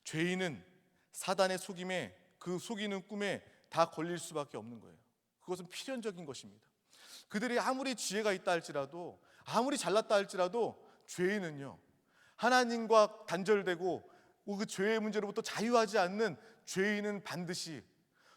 S4: 죄인은 사단의 속임에, 그 속이는 꿈에 다 걸릴 수밖에 없는 거예요. 그것은 필연적인 것입니다. 그들이 아무리 지혜가 있다 할지라도, 아무리 잘났다 할지라도 죄인은요, 하나님과 단절되고 그 죄의 문제로부터 자유하지 않는 죄인은 반드시,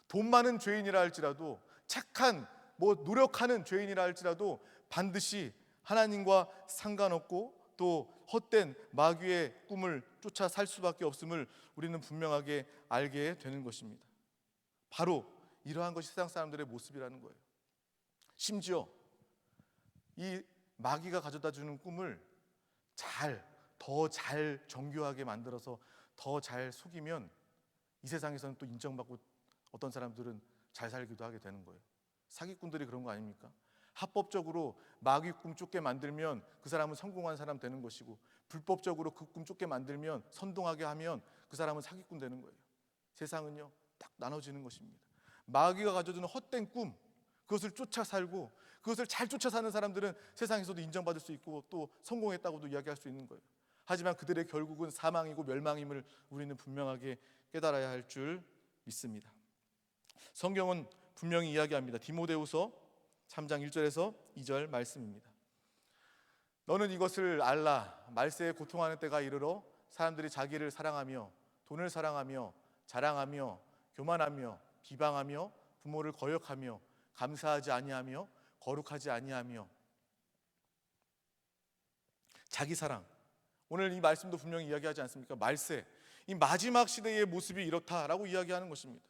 S4: 돈 많은 죄인이라 할지라도, 착한 노력하는 죄인이라 할지라도 반드시 하나님과 상관없고 또 헛된 마귀의 꿈을 쫓아 살 수밖에 없음을 우리는 분명하게 알게 되는 것입니다. 바로 이러한 것이 세상 사람들의 모습이라는 거예요. 심지어 이 마귀가 가져다 주는 꿈을 더 잘 정교하게 만들어서 더 잘 속이면 이 세상에서는 또 인정받고 어떤 사람들은 잘 살기도 하게 되는 거예요. 사기꾼들이 그런 거 아닙니까? 합법적으로 마귀 꿈 쫓게 만들면 그 사람은 성공한 사람 되는 것이고, 불법적으로 그 꿈 쫓게 만들면, 선동하게 하면 그 사람은 사기꾼 되는 거예요. 세상은요, 딱 나눠지는 것입니다. 마귀가 가져주는 헛된 꿈, 그것을 쫓아 살고 그것을 잘 쫓아 사는 사람들은 세상에서도 인정받을 수 있고 또 성공했다고도 이야기할 수 있는 거예요. 하지만 그들의 결국은 사망이고 멸망임을 우리는 분명하게 깨달아야 할 줄 믿습니다. 성경은 분명히 이야기합니다. 디모데후서 3장 1절에서 2절 말씀입니다. 너는 이것을 알라. 말세에 고통하는 때가 이르러 사람들이 자기를 사랑하며 돈을 사랑하며 자랑하며 교만하며 비방하며 부모를 거역하며 감사하지 아니하며 거룩하지 아니하며 자기 사랑. 오늘 이 말씀도 분명히 이야기하지 않습니까? 말세, 이 마지막 시대의 모습이 이렇다라고 이야기하는 것입니다.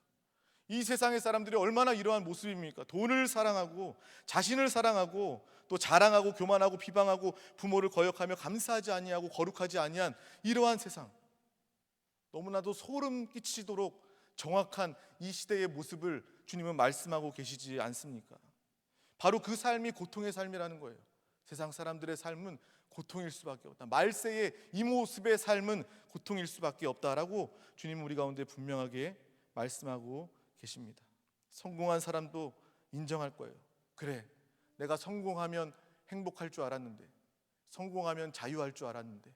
S4: 이 세상의 사람들이 얼마나 이러한 모습입니까? 돈을 사랑하고 자신을 사랑하고 또 자랑하고 교만하고 비방하고 부모를 거역하며 감사하지 아니하고 거룩하지 아니한 이러한 세상, 너무나도 소름 끼치도록 정확한 이 시대의 모습을 주님은 말씀하고 계시지 않습니까? 바로 그 삶이 고통의 삶이라는 거예요. 세상 사람들의 삶은 고통일 수밖에 없다. 말세의 이 모습의 삶은 고통일 수밖에 없다라고 주님은 우리 가운데 분명하게 말씀하고 계십니다. 성공한 사람도 인정할 거예요. 그래, 내가 성공하면 행복할 줄 알았는데, 성공하면 자유할 줄 알았는데,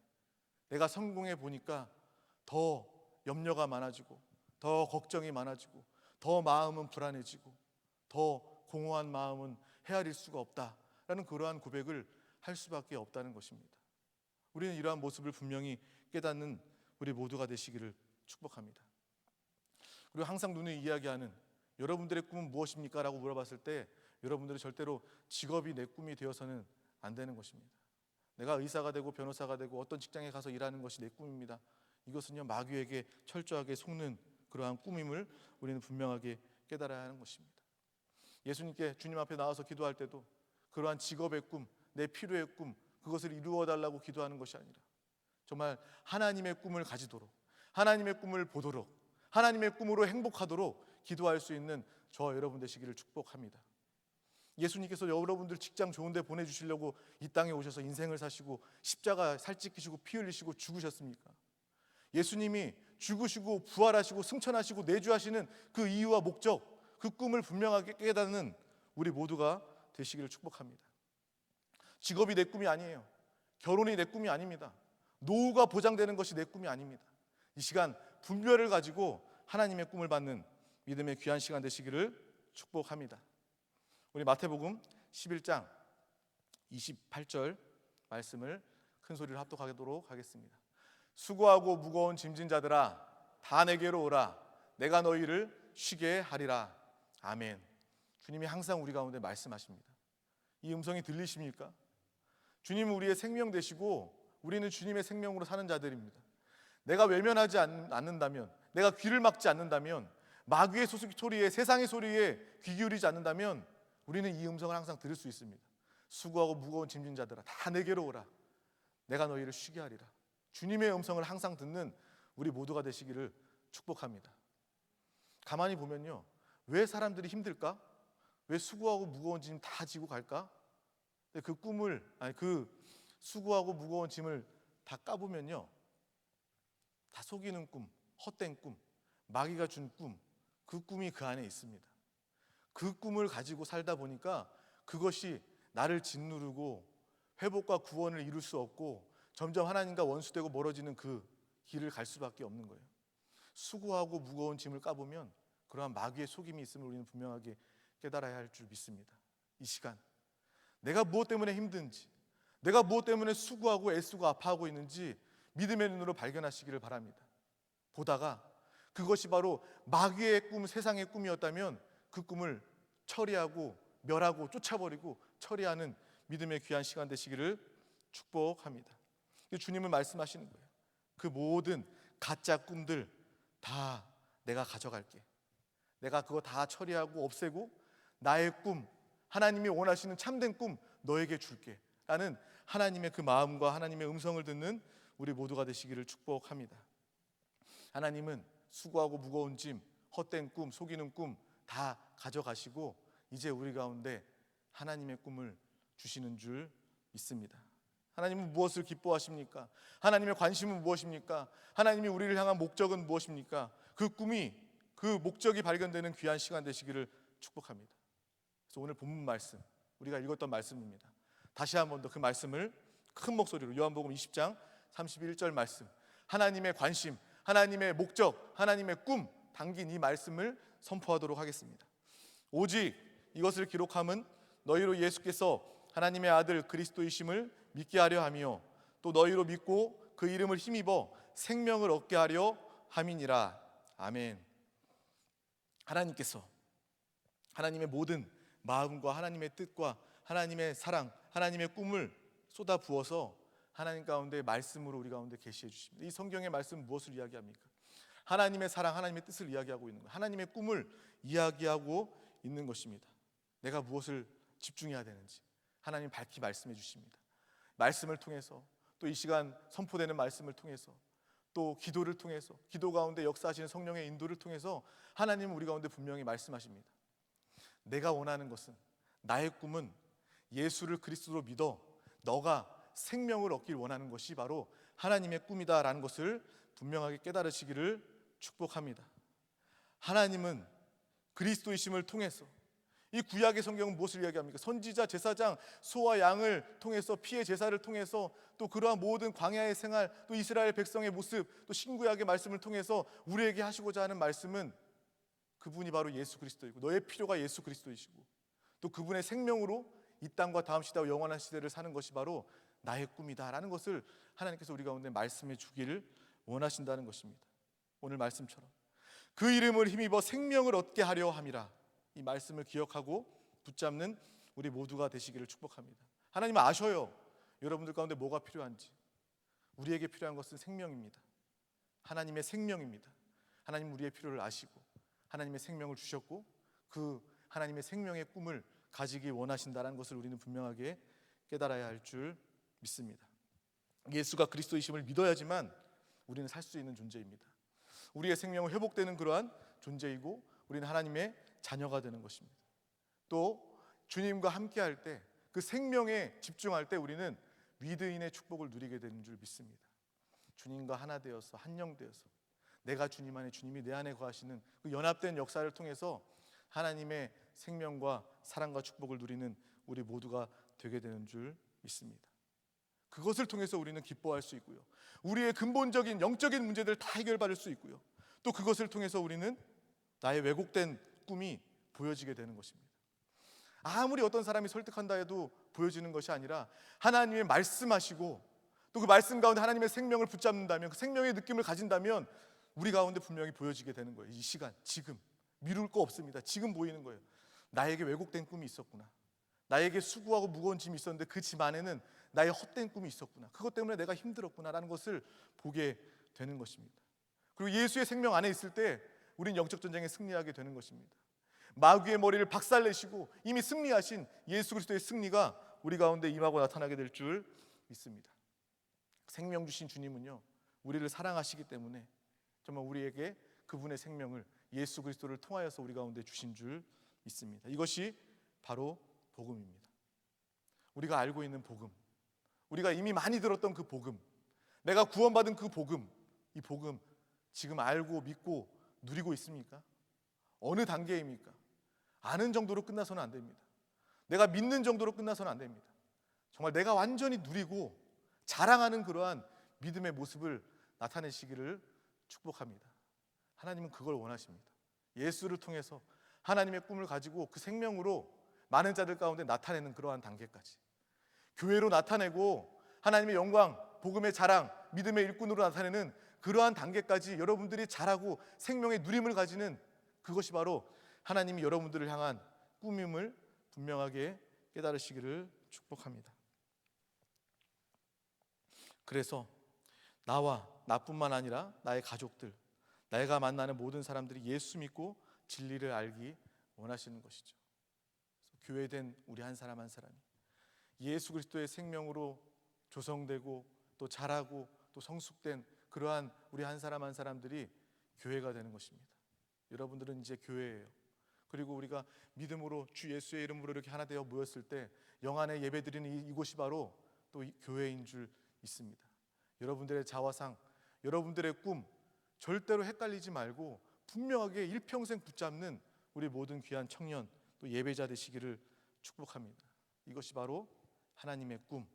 S4: 내가 성공해 보니까 더 염려가 많아지고 더 걱정이 많아지고 더 마음은 불안해지고 더 공허한 마음은 헤아릴 수가 없다라는 그러한 고백을 할 수밖에 없다는 것입니다. 우리는 이러한 모습을 분명히 깨닫는 우리 모두가 되시기를 축복합니다. 그리고 항상 누누이 이야기하는 여러분들의 꿈은 무엇입니까? 라고 물어봤을 때 여러분들은 절대로 직업이 내 꿈이 되어서는 안 되는 것입니다. 내가 의사가 되고 변호사가 되고 어떤 직장에 가서 일하는 것이 내 꿈입니다. 이것은요, 마귀에게 철저하게 속는 그러한 꿈임을 우리는 분명하게 깨달아야 하는 것입니다. 예수님께 주님 앞에 나와서 기도할 때도 그러한 직업의 꿈, 내 필요의 꿈, 그것을 이루어 달라고 기도하는 것이 아니라 정말 하나님의 꿈을 가지도록, 하나님의 꿈을 보도록, 하나님의 꿈으로 행복하도록 기도할 수 있는 저와 여러분 되시기를 축복합니다. 예수님께서 여러분들 직장 좋은 데 보내주시려고 이 땅에 오셔서 인생을 사시고 십자가 살찌키시고 피 흘리시고 죽으셨습니까? 예수님이 죽으시고 부활하시고 승천하시고 내주하시는 그 이유와 목적, 그 꿈을 분명하게 깨닫는 우리 모두가 되시기를 축복합니다. 직업이 내 꿈이 아니에요. 결혼이 내 꿈이 아닙니다. 노후가 보장되는 것이 내 꿈이 아닙니다. 이 시간 분별을 가지고 하나님의 꿈을 받는 믿음의 귀한 시간 되시기를 축복합니다. 우리 마태복음 11장 28절 말씀을 큰 소리로 합독하도록 하겠습니다. 수고하고 무거운 짐진 자들아 다 내게로 오라. 내가 너희를 쉬게 하리라. 아멘. 주님이 항상 우리 가운데 말씀하십니다. 이 음성이 들리십니까? 주님은 우리의 생명 되시고 우리는 주님의 생명으로 사는 자들입니다. 내가 외면하지 않는다면, 내가 귀를 막지 않는다면, 마귀의 소리에, 세상의 소리에 귀 기울이지 않는다면 우리는 이 음성을 항상 들을 수 있습니다. 수고하고 무거운 짐진 자들아 다 내게로 오라. 내가 너희를 쉬게 하리라. 주님의 음성을 항상 듣는 우리 모두가 되시기를 축복합니다. 가만히 보면요, 왜 사람들이 힘들까? 왜 수고하고 무거운 짐 다 지고 갈까? 그 꿈을, 그 수고하고 무거운 짐을 다 까보면요, 다 속이는 꿈, 헛된 꿈, 마귀가 준 꿈, 그 꿈이 그 안에 있습니다. 그 꿈을 가지고 살다 보니까 그것이 나를 짓누르고 회복과 구원을 이룰 수 없고 점점 하나님과 원수되고 멀어지는 그 길을 갈 수밖에 없는 거예요. 수고하고 무거운 짐을 까보면 그러한 마귀의 속임이 있음을 우리는 분명하게 깨달아야 할 줄 믿습니다. 이 시간 내가 무엇 때문에 힘든지, 내가 무엇 때문에 수고하고 애쓰고 아파하고 있는지 믿음의 눈으로 발견하시기를 바랍니다. 보다가 그것이 바로 마귀의 꿈, 세상의 꿈이었다면 그 꿈을 처리하고 멸하고 쫓아버리고 처리하는 믿음의 귀한 시간 되시기를 축복합니다. 주님은 말씀하시는 거예요. 그 모든 가짜 꿈들 다 내가 가져갈게. 내가 그거 다 처리하고 없애고 나의 꿈, 하나님이 원하시는 참된 꿈 너에게 줄게 라는 하나님의 그 마음과 하나님의 음성을 듣는 우리 모두가 되시기를 축복합니다. 하나님은 수고하고 무거운 짐, 헛된 꿈, 속이는 꿈 다 가져가시고 이제 우리 가운데 하나님의 꿈을 주시는 줄 믿습니다. 하나님은 무엇을 기뻐하십니까? 하나님의 관심은 무엇입니까? 하나님이 우리를 향한 목적은 무엇입니까? 그 꿈이, 그 목적이 발견되는 귀한 시간 되시기를 축복합니다. 그래서 오늘 본문 말씀, 우리가 읽었던 말씀입니다. 다시 한 번 더 그 말씀을 큰 목소리로 요한복음 20장 31절 말씀, 하나님의 관심, 하나님의 목적, 하나님의 꿈 담긴 이 말씀을 선포하도록 하겠습니다. 오직 이것을 기록함은 너희로 예수께서 하나님의 아들 그리스도이심을 믿게 하려 함이요 또 너희로 믿고 그 이름을 힘입어 생명을 얻게 하려 함이니라. 아멘. 하나님께서 하나님의 모든 마음과 하나님의 뜻과 하나님의 사랑, 하나님의 꿈을 쏟아 부어서 하나님 가운데 말씀으로 우리 가운데 계시해 주십니다. 이 성경의 말씀은 무엇을 이야기합니까? 하나님의 사랑, 하나님의 뜻을 이야기하고 있는 거예요. 하나님의 꿈을 이야기하고 있는 것입니다. 내가 무엇을 집중해야 되는지 하나님 밝히 말씀해 주십니다. 말씀을 통해서 또 이 시간 선포되는 말씀을 통해서 또 기도를 통해서 기도 가운데 역사하시는 성령의 인도를 통해서 하나님은 우리 가운데 분명히 말씀하십니다. 내가 원하는 것은, 나의 꿈은 예수를 그리스도로 믿어 너가 생명을 얻길 원하는 것이 바로 하나님의 꿈이다라는 것을 분명하게 깨달으시기를 축복합니다. 하나님은 그리스도이심을 통해서, 이 구약의 성경은 무엇을 이야기합니까? 선지자, 제사장, 소와 양을 통해서, 피의 제사를 통해서, 또 그러한 모든 광야의 생활, 또 이스라엘 백성의 모습, 또 신구약의 말씀을 통해서 우리에게 하시고자 하는 말씀은 그분이 바로 예수 그리스도이고 너의 필요가 예수 그리스도이시고 또 그분의 생명으로 이 땅과 다음 시대와 영원한 시대를 사는 것이 바로 나의 꿈이다라는 것을 하나님께서 우리 가운데 말씀해 주기를 원하신다는 것입니다. 오늘 말씀처럼 그 이름을 힘입어 생명을 얻게 하려 함이라. 이 말씀을 기억하고 붙잡는 우리 모두가 되시기를 축복합니다. 하나님은 아셔요. 여러분들 가운데 뭐가 필요한지. 우리에게 필요한 것은 생명입니다. 하나님의 생명입니다. 하나님 우리의 필요를 아시고 하나님의 생명을 주셨고 그 하나님의 생명의 꿈을 가지기 원하신다는 것을 우리는 분명하게 깨달아야 할 줄 믿습니다. 예수가 그리스도이심을 믿어야지만 우리는 살 수 있는 존재입니다. 우리의 생명은 회복되는 그러한 존재이고 우리는 하나님의 자녀가 되는 것입니다. 또 주님과 함께할 때 그 생명에 집중할 때 우리는 위드인의 축복을 누리게 되는 줄 믿습니다. 주님과 하나 되어서 한영되어서 내가 주님 안에 주님이 내 안에 거하시는 그 연합된 역사를 통해서 하나님의 생명과 사랑과 축복을 누리는 우리 모두가 되게 되는 줄 믿습니다. 그것을 통해서 우리는 기뻐할 수 있고요. 우리의 근본적인 영적인 문제들 다 해결받을 수 있고요. 또 그것을 통해서 우리는 나의 왜곡된 꿈이 보여지게 되는 것입니다. 아무리 어떤 사람이 설득한다 해도 보여지는 것이 아니라 하나님의 말씀하시고 또 그 말씀 가운데 하나님의 생명을 붙잡는다면 그 생명의 느낌을 가진다면 우리 가운데 분명히 보여지게 되는 거예요. 이 시간, 지금 미룰 거 없습니다. 지금 보이는 거예요. 나에게 왜곡된 꿈이 있었구나. 나에게 수고하고 무거운 짐이 있었는데 그 짐 안에는 나의 헛된 꿈이 있었구나. 그것 때문에 내가 힘들었구나라는 것을 보게 되는 것입니다. 그리고 예수의 생명 안에 있을 때 우린 영적 전쟁에 승리하게 되는 것입니다. 마귀의 머리를 박살내시고 이미 승리하신 예수 그리스도의 승리가 우리 가운데 임하고 나타나게 될 줄 믿습니다. 생명 주신 주님은요, 우리를 사랑하시기 때문에 정말 우리에게 그분의 생명을 예수 그리스도를 통하여서 우리 가운데 주신 줄 믿습니다. 이것이 바로 복음입니다. 우리가 알고 있는 복음, 우리가 이미 많이 들었던 그 복음, 내가 구원받은 그 복음, 이 복음 지금 알고 믿고 누리고 있습니까? 어느 단계입니까? 아는 정도로 끝나서는 안 됩니다. 내가 믿는 정도로 끝나서는 안 됩니다. 정말 내가 완전히 누리고 자랑하는 그러한 믿음의 모습을 나타내시기를 축복합니다. 하나님은 그걸 원하십니다. 예수를 통해서 하나님의 꿈을 가지고 그 생명으로 많은 자들 가운데 나타내는 그러한 단계까지, 교회로 나타내고 하나님의 영광, 복음의 자랑, 믿음의 일꾼으로 나타내는 그러한 단계까지 여러분들이 자라고 생명의 누림을 가지는 그것이 바로 하나님이 여러분들을 향한 꿈임을 분명하게 깨달으시기를 축복합니다. 그래서 나뿐만 아니라 나의 가족들, 내가 만나는 모든 사람들이 예수 믿고 진리를 알기 원하시는 것이죠. 교회된 우리 한 사람 한 사람이 예수 그리스도의 생명으로 조성되고 또 자라고 또 성숙된 그러한 우리 한 사람 한 사람들이 교회가 되는 것입니다. 여러분들은 이제 교회예요. 그리고 우리가 믿음으로 주 예수의 이름으로 이렇게 하나 되어 모였을 때 영안에 예배드리는 이곳이 바로 또 교회인 줄 믿습니다. 여러분들의 자화상, 여러분들의 꿈 절대로 헷갈리지 말고 분명하게 일평생 붙잡는 우리 모든 귀한 청년 또 예배자 되시기를 축복합니다. 이것이 바로 하나님의 꿈,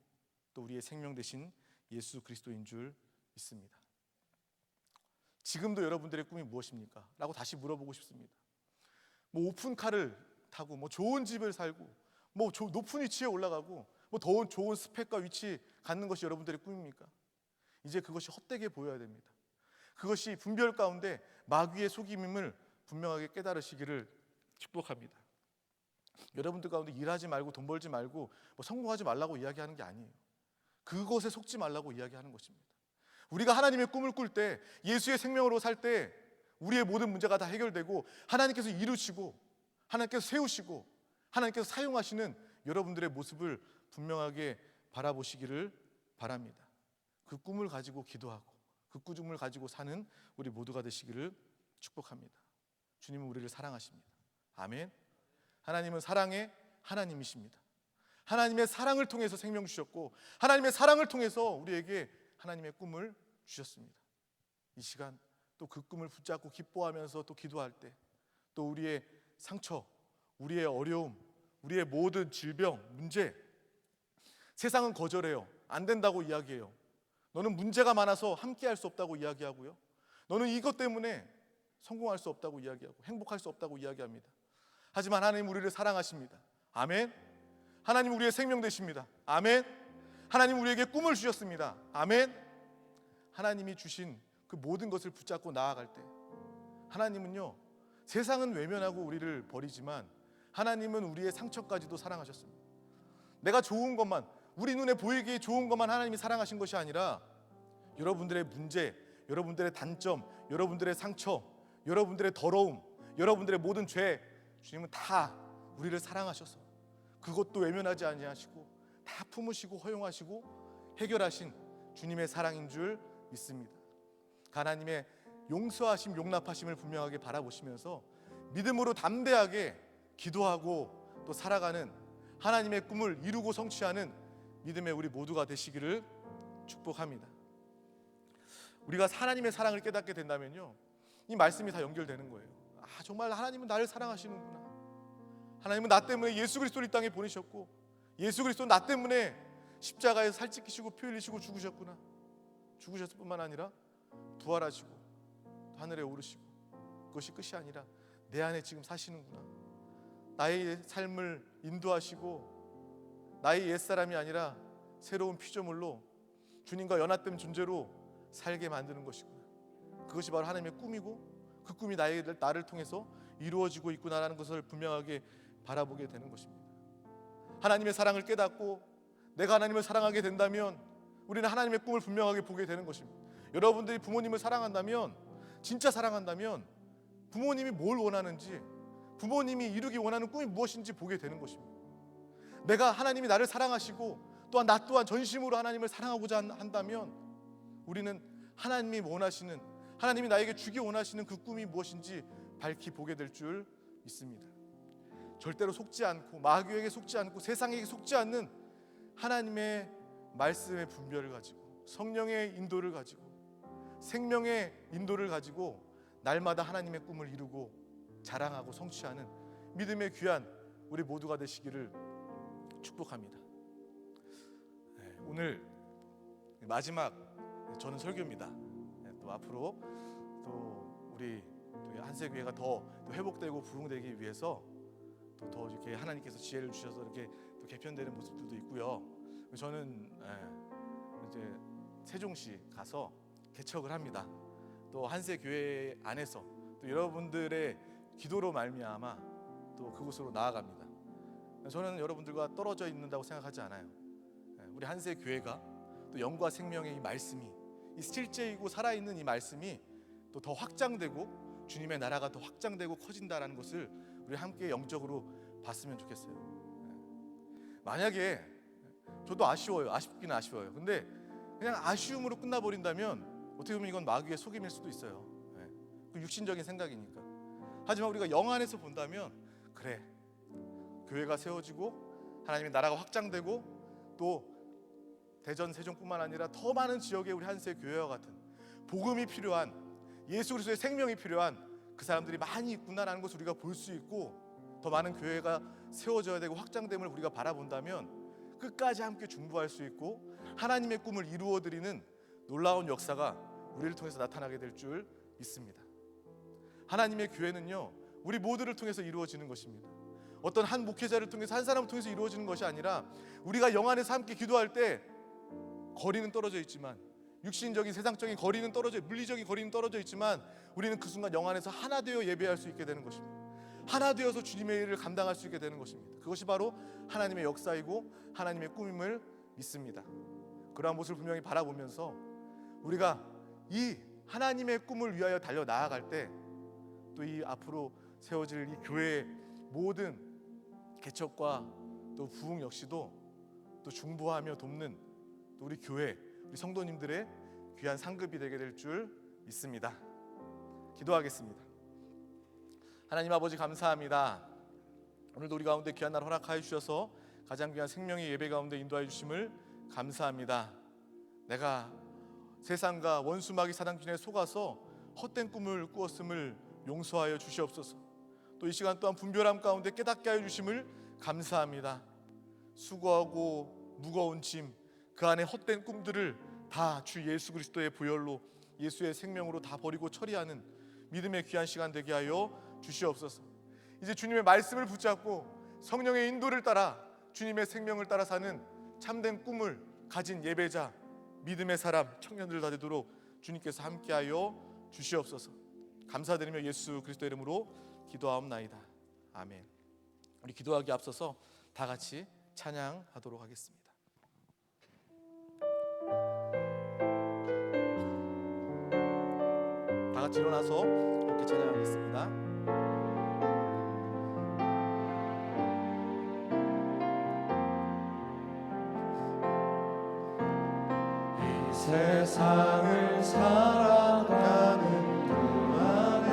S4: 또 우리의 생명 되신 예수 그리스도인 줄 믿습니다. 지금도 여러분들의 꿈이 무엇입니까? 라고 다시 물어보고 싶습니다. 오픈카를 타고 좋은 집을 살고 높은 위치에 올라가고 더 좋은 스펙과 위치 갖는 것이 여러분들의 꿈입니까? 이제 그것이 헛되게 보여야 됩니다. 그것이 분별 가운데 마귀의 속임임을 분명하게 깨달으시기를 축복합니다. 여러분들 가운데 일하지 말고 돈 벌지 말고 성공하지 말라고 이야기하는 게 아니에요. 그것에 속지 말라고 이야기하는 것입니다. 우리가 하나님의 꿈을 꿀 때, 예수의 생명으로 살 때 우리의 모든 문제가 다 해결되고 하나님께서 이루시고 하나님께서 세우시고 하나님께서 사용하시는 여러분들의 모습을 분명하게 바라보시기를 바랍니다. 그 꿈을 가지고 기도하고 그 꿈을 가지고 사는 우리 모두가 되시기를 축복합니다. 주님은 우리를 사랑하십니다. 아멘. 하나님은 사랑의 하나님이십니다. 하나님의 사랑을 통해서 생명 주셨고 하나님의 사랑을 통해서 우리에게 하나님의 꿈을 주셨습니다. 이 시간 또 그 꿈을 붙잡고 기뻐하면서 또 기도할 때 또 우리의 상처, 우리의 어려움, 우리의 모든 질병, 문제, 세상은 거절해요. 안 된다고 이야기해요. 너는 문제가 많아서 함께할 수 없다고 이야기하고요. 너는 이것 때문에 성공할 수 없다고 이야기하고 행복할 수 없다고 이야기합니다. 하지만 하나님 우리를 사랑하십니다. 아멘. 하나님 우리의 생명 되십니다. 아멘. 하나님 우리에게 꿈을 주셨습니다. 아멘. 하나님이 주신 그 모든 것을 붙잡고 나아갈 때 하나님은요, 세상은 외면하고 우리를 버리지만 하나님은 우리의 상처까지도 사랑하셨습니다. 내가 좋은 것만, 우리 눈에 보이기에 좋은 것만 하나님이 사랑하신 것이 아니라 여러분들의 문제, 여러분들의 단점, 여러분들의 상처, 여러분들의 더러움, 여러분들의 모든 죄, 주님은 다 우리를 사랑하셔서 그것도 외면하지 아니하시고 다 품으시고 허용하시고 해결하신 주님의 사랑인 줄 믿습니다. 하나님의 용서하심, 용납하심을 분명하게 바라보시면서 믿음으로 담대하게 기도하고 또 살아가는 하나님의 꿈을 이루고 성취하는 믿음의 우리 모두가 되시기를 축복합니다. 우리가 하나님의 사랑을 깨닫게 된다면요, 이 말씀이 다 연결되는 거예요. 정말 하나님은 나를 사랑하시는구나. 하나님은 나 때문에 예수 그리스도를 이 땅에 보내셨고, 예수 그리스도는 나 때문에 십자가에서 살찌키시고 피 흘리시고 죽으셨구나. 죽으셨을 뿐만 아니라 부활하시고 하늘에 오르시고, 그것이 끝이 아니라 내 안에 지금 사시는구나. 나의 삶을 인도하시고 나의 옛사람이 아니라 새로운 피조물로 주님과 연합된 존재로 살게 만드는 것이구나. 그것이 바로 하나님의 꿈이고 그 꿈이 나를 통해서 이루어지고 있구나라는 것을 분명하게 바라보게 되는 것입니다. 하나님의 사랑을 깨닫고 내가 하나님을 사랑하게 된다면 우리는 하나님의 꿈을 분명하게 보게 되는 것입니다. 여러분들이 부모님을 사랑한다면, 진짜 사랑한다면 부모님이 뭘 원하는지, 부모님이 이루기 원하는 꿈이 무엇인지 보게 되는 것입니다. 내가 하나님이 나를 사랑하시고 또한 나 또한 전심으로 하나님을 사랑하고자 한다면 우리는 하나님이 원하시는, 하나님이 나에게 주기 원하시는 그 꿈이 무엇인지 밝히 보게 될 줄 믿습니다. 절대로 속지 않고 마귀에게 속지 않고 세상에게 속지 않는 하나님의 말씀의 분별을 가지고, 성령의 인도를 가지고, 생명의 인도를 가지고 날마다 하나님의 꿈을 이루고 자랑하고 성취하는 믿음의 귀한 우리 모두가 되시기를 축복합니다. 오늘 마지막 저는 설교입니다. 또 앞으로 또 우리 한세교회가 더 회복되고 부흥되기 위해서 또 더 이렇게 하나님께서 지혜를 주셔서 이렇게 또 개편되는 모습들도 있고요. 저는 이제 세종시 가서 개척을 합니다. 또 한세교회 안에서 또 여러분들의 기도로 말미암아 또 그곳으로 나아갑니다. 저는 여러분들과 떨어져 있는다고 생각하지 않아요. 우리 한세교회가 또 영과 생명의 이 말씀이, 이 실제이고 살아있는 이 말씀이 또 더 확장되고 주님의 나라가 더 확장되고 커진다라는 것을 우리 함께 영적으로 봤으면 좋겠어요. 만약에 저도 아쉽기는 아쉬워요. 근데 그냥 아쉬움으로 끝나버린다면 어떻게 보면 이건 마귀의 속임일 수도 있어요. 그 육신적인 생각이니까. 하지만 우리가 영 안에서 본다면, 그래, 교회가 세워지고 하나님의 나라가 확장되고 또 대전 세종뿐만 아니라 더 많은 지역에 우리 한세교회와 같은 복음이 필요한, 예수 그리스도의 생명이 필요한 그 사람들이 많이 있구나라는 것을 우리가 볼 수 있고, 더 많은 교회가 세워져야 되고 확장됨을 우리가 바라본다면 끝까지 함께 중보할 수 있고 하나님의 꿈을 이루어드리는 놀라운 역사가 우리를 통해서 나타나게 될 줄 믿습니다. 하나님의 교회는요, 우리 모두를 통해서 이루어지는 것입니다. 어떤 한 목회자를 통해서, 한 사람을 통해서 이루어지는 것이 아니라 우리가 영 안에서 함께 기도할 때 거리는 떨어져 있지만, 육신적인 세상적인 거리는 떨어져, 물리적인 거리는 떨어져 있지만 우리는 그 순간 영 안에서 하나 되어 예배할 수 있게 되는 것입니다. 하나 되어서 주님의 일을 감당할 수 있게 되는 것입니다. 그것이 바로 하나님의 역사이고 하나님의 꿈임을 믿습니다. 그러한 모습을 분명히 바라보면서 우리가 이 하나님의 꿈을 위하여 달려 나아갈 때 또 이 앞으로 세워질 이 교회의 모든 개척과 또 부흥 역시도 또 중보하며 돕는 또 우리 교회, 우리 성도님들의 귀한 상급이 되게 될 줄 믿습니다. 기도하겠습니다. 하나님 아버지, 감사합니다. 오늘도 우리 가운데 귀한 날 허락하여 주셔서 가장 귀한 생명의 예배 가운데 인도하여 주심을 감사합니다. 내가 세상과 원수마귀 사단균에 속아서 헛된 꿈을 꾸었음을 용서하여 주시옵소서. 또 이 시간 또한 분별함 가운데 깨닫게 하여 주심을 감사합니다. 수고하고 무거운 짐, 그 안에 헛된 꿈들을 다 주 예수 그리스도의 보혈로, 예수의 생명으로 다 버리고 처리하는 믿음의 귀한 시간 되게 하여 주시옵소서. 이제 주님의 말씀을 붙잡고 성령의 인도를 따라 주님의 생명을 따라 사는 참된 꿈을 가진 예배자, 믿음의 사람, 청년들 다 되도록 주님께서 함께하여 주시옵소서. 감사드리며 예수 그리스도 이름으로 기도하옵나이다. 아멘. 우리 기도하기 앞서서 다 같이 찬양하도록 하겠습니다. 다 같이 일어나서 함께 찬양하겠습니다. 세상을 살아가는 동안에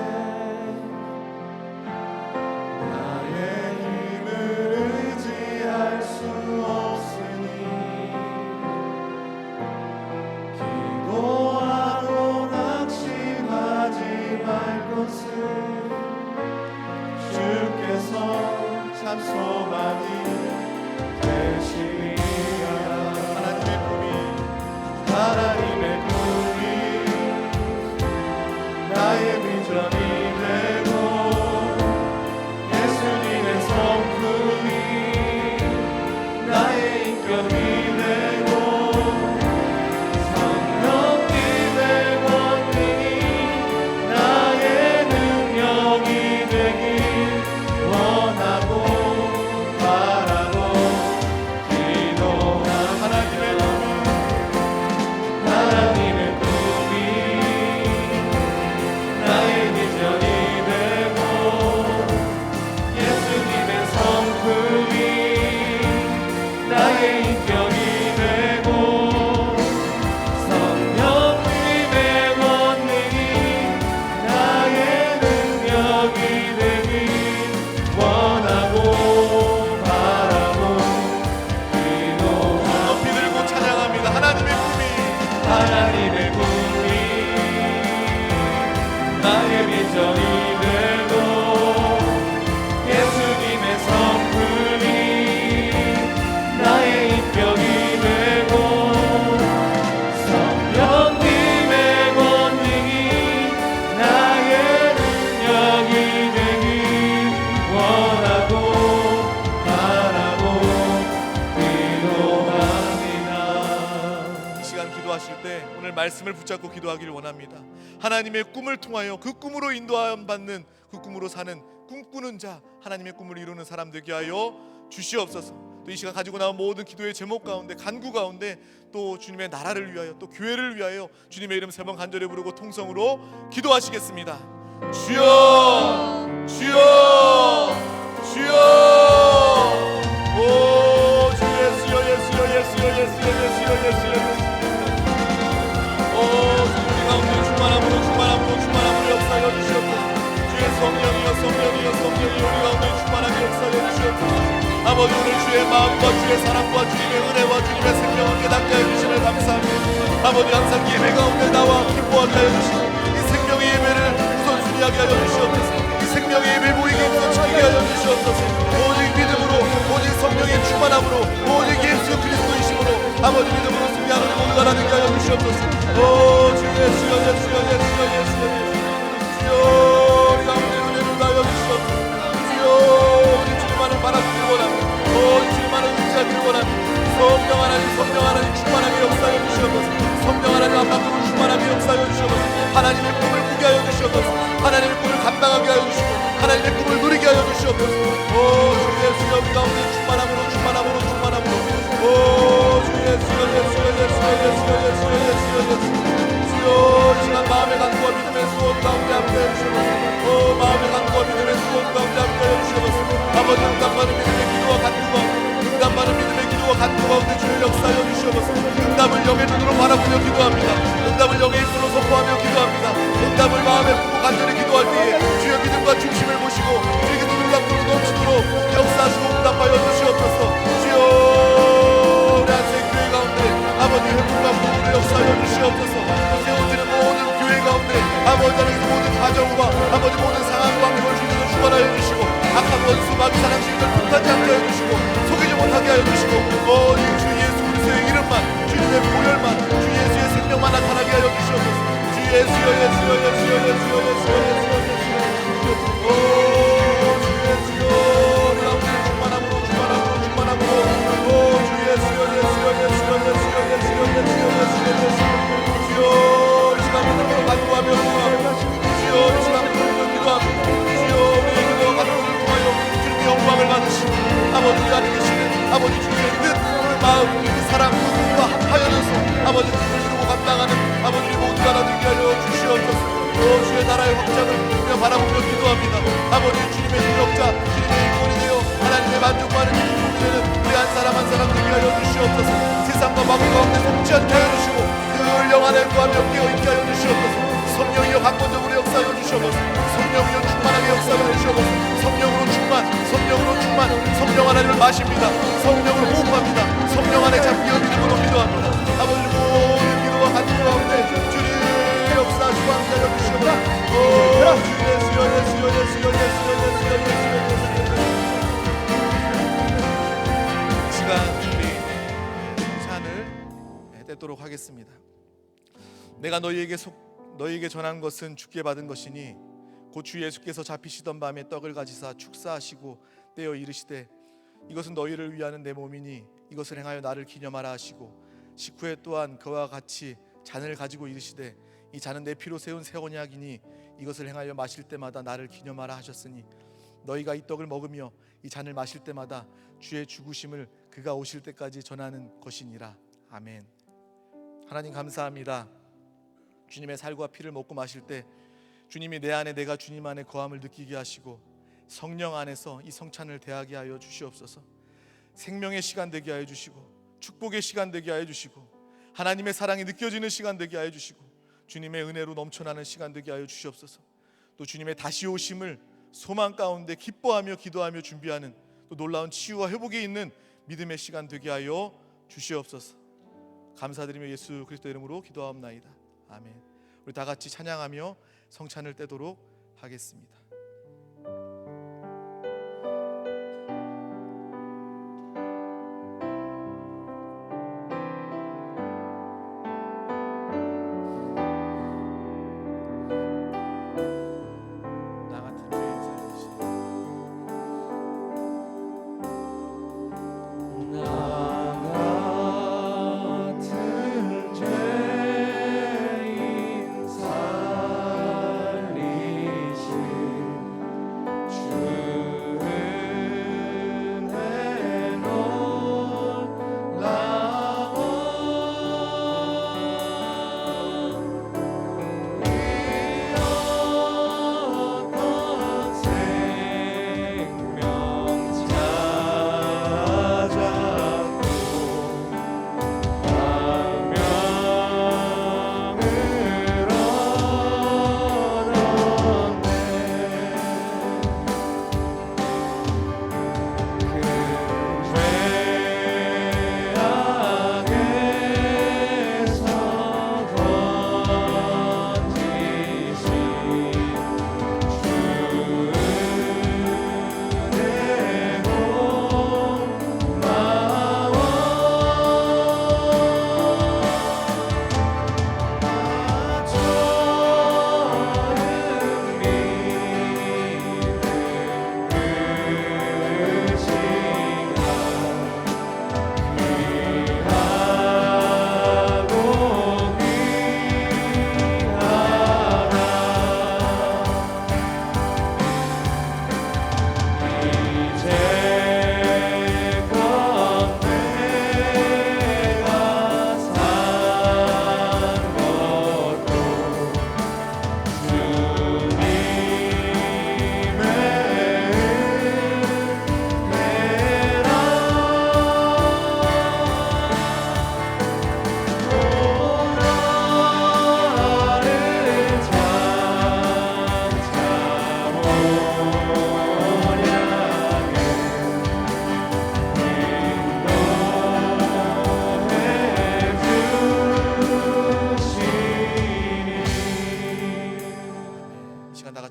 S4: 나의 힘을 의지할 수 없으니 기도하고 낙심하지 말 것을 주께서 참 소망이 되시리라. 하나님의 꿈이 나의 비전이 되고 예수님의 성품이 나의 인격이 되고 성령님의 권능이 나의 능력이 되길 원하고 바라고 기도한 하나님의 꿈이 나의 비전이 되고 예수님의 성품이 나의 인격이 되고 성령님의 권능이 나의 능력이 되길 원하고 바라고 기도하고 높이 들고 찬양합니다. 하나님의 꿈이 나의 비전이 되고 예수님의 성품이 나의 인격이 되고 성령님의 권능이 나의 능력이 되길 원하고 바라고 기도합니다. 이 시간 기도하실 때 오늘 말씀을 붙잡고 기도하기를 원합니다. 하나님의 꿈을 통하여 그 꿈으로 인도함 받는, 그 꿈으로 사는 꿈꾸는 자, 하나님의 꿈을 이루는 사람 되게 하여 주시옵소서. 또 이 시간 가지고 나온 모든 기도의 제목 가운데, 간구 가운데 또 주님의 나라를 위하여, 또 교회를 위하여 주님의 이름 3번 간절히 부르고 통성으로 기도하시겠습니다. 주여, 주여, 주여. 오 주 예수여, 예수여, 예수여, 예수여, 예수여, 예수여, 예수여. 오 우리 가운데 충만함으로 역사하여 주시옵소서. 주의 성령이여, 성령이여, 성령이 우리 가운데 충만하게 역사하여 주시옵소서. 아버지, 오늘 주의 마음과 주의 사랑과 주님의 은혜와 주님의 생명을 깨닫게 하여 주심을 감사합니다. 아버지, 항상 예배 가운데 나와 기뻐하게 하여 주시고 이 생명의 예배를 우선순위하게 하여 주시옵소서. 이 생명의 예배 보이게 지키게 하여 주시옵소서. 오직 믿음으로, 오직 성령의 충만함으로, 오직 예수 그리스도이심으로 아버지 믿음으로 승리하는 모두가 나되게 하여 주시옵소서. 오 주 예수여, 예수여, 예수여, 예수여, 예수여. 주여 우리 가운데 은혜를 다하여 주시옵소서. 주여 오직 주님만을 바라보기를 원합니다. 오직 주님만을 의지하기를 원합니다. 성령 하나님, 성령 하나님 충만하게 역사하여 주시옵소서. 성령 하나님 앞으로 충만하게 역사하여 주시옵소서. 하나님의 꿈을 꾸게 하여 주시옵소서. 하나님의 꿈을 감당하게 하여 주시고 하나님의 꿈을 누리게 하여 주시옵소서. 오 주 예수여 우리 가운데 충만함으로, 충만함으로, 충만함으로. 오 주 예수여, 예수여, 예수여, 예수여, 예수여, 예수여, 예수여. 주여 이 시간 마음의 간구와 믿음의 수원 가운데 함께해 주시옵소서. 오 마음의 간구와 믿음의 수원 가운데 함께해 주시옵소서. 아버지, 응답받는 믿음의 기도와 간구가, 응답받는 믿음의 기도와 간구 가운데 주의 역사하여 주시옵소서. 응답을 영의 눈으로 바라보며 기도합니다. 응답을 영의 입술로 선포하며 기도합니다. 응답을 마음에 품고 간절히 기도할 때에 주의 믿음과 중심을 보시고 주의 기도 능력으로 넘치도록 역사하시고 응답하여 주시옵소서. 주여 우리 한생교회 가운데 아버지 회복과 부흥을 역사하여 주시옵소서. 세워지는 모든 교회 가운데 아버지 하나님 모든 가정과 아버지 모든 상황 관계를 주님으로 주관하여 주시고 악한 원수 마귀 사랑신들 불타지 않게 하여 주시고 속이지 못하게 하여 주시고 오직 주 예수 그리스도의 이름만, 주님의 보혈만, 주 예수의 생명만 나타나게 하여 주시옵소서. 주 예수여, 예수여, 예수여, 예수여, 예수여, 예수여, 예수여. 오 주 예수여 우리 가운데 충만함으로, 충만함으로, 충만함으로. 오 주 예수여, 예수여, 예수여, 예수여, 예수여, 예수여, 예수여, 예수여. 주여 이 시간 믿음으로 간구하며 기도합니다. 주여 이 시간 믿음으로 기도합니다. 주여 우리의 기도와 간구를 통하여 주님의 영광을 받으시고 아버지 우리 안에 계시는 아버지 주님의 뜻, 그 마음, 그 사랑, 그 꿈과 합하여져서 아버지 꿈을 이루고 감당하는 아버지 모두가 나되게 하여 주시옵소서. 오 주의 나라의 확장을 우리가 바라보며 기도합니다. 아버지 주님의 능력자, 주님의 일꾼이 되어 하나님의 만족하는 일꾼이 되는 우리 한 사람 한 사람 되게 하여 주시옵소서. 세상과 마귀 가운데 속지 않게 하여 주시고 그 늘 영안에 구하며 깨어있게 하여 주시옵소서. 성령이여 강권적으로 역사하여 주시옵소서. 성령이여 충만하게 역사하여 주시옵소서. 성령으로 충만, 성령 하나님을 마십니다. 성령으로 호흡합니다. 성령 안에 잠기어 믿음으로 기도합니다. 아버지 모든 기도와 간구 가운데 주님 역사하시고 함께하여 주시옵소서. 주 예수여 예수여 예수여 예수여 예수여 예수여 예수여. 이 시간 우리 찬을 떼도록 하겠습니다. 내가 너희에게 전한 것은 주께 받은 것이니 곧 주 예수께서 잡히시던 밤에 떡을 가지사 축사하시고 떼어 이르시되 이것은 너희를 위하는 내 몸이니 이것을 행하여 나를 기념하라 하시고 식후에 또한 그와 같이 잔을 가지고 이르시되 이 잔은 내 피로 세운 새 언약이니 이것을 행하여 마실 때마다 나를 기념하라 하셨으니 너희가 이 떡을 먹으며 이 잔을 마실 때마다 주의 죽으심을 그가 오실 때까지 전하는 것이니라. 아멘. 하나님 감사합니다. 주님의 살과 피를 먹고 마실 때 주님이 내 안에 내가 주님 안에 거함을 느끼게 하시고 성령 안에서 이 성찬을 대하게 하여 주시옵소서. 생명의 시간 되게 하여 주시고 축복의 시간 되게 하여 주시고 하나님의 사랑이 느껴지는 시간 되게 하여 주시고 주님의 은혜로 넘쳐나는 시간 되게 하여 주시옵소서. 또 주님의 다시 오심을 소망 가운데 기뻐하며 기도하며 준비하는 또 놀라운 치유와 회복이 있는 믿음의 시간 되게 하여 주시옵소서. 감사드리며 예수 그리스도 이름으로 기도하옵나이다. 아멘. 우리 다 같이 찬양하며 성찬을 떼도록 하겠습니다. 나 같은 죄인 살리시니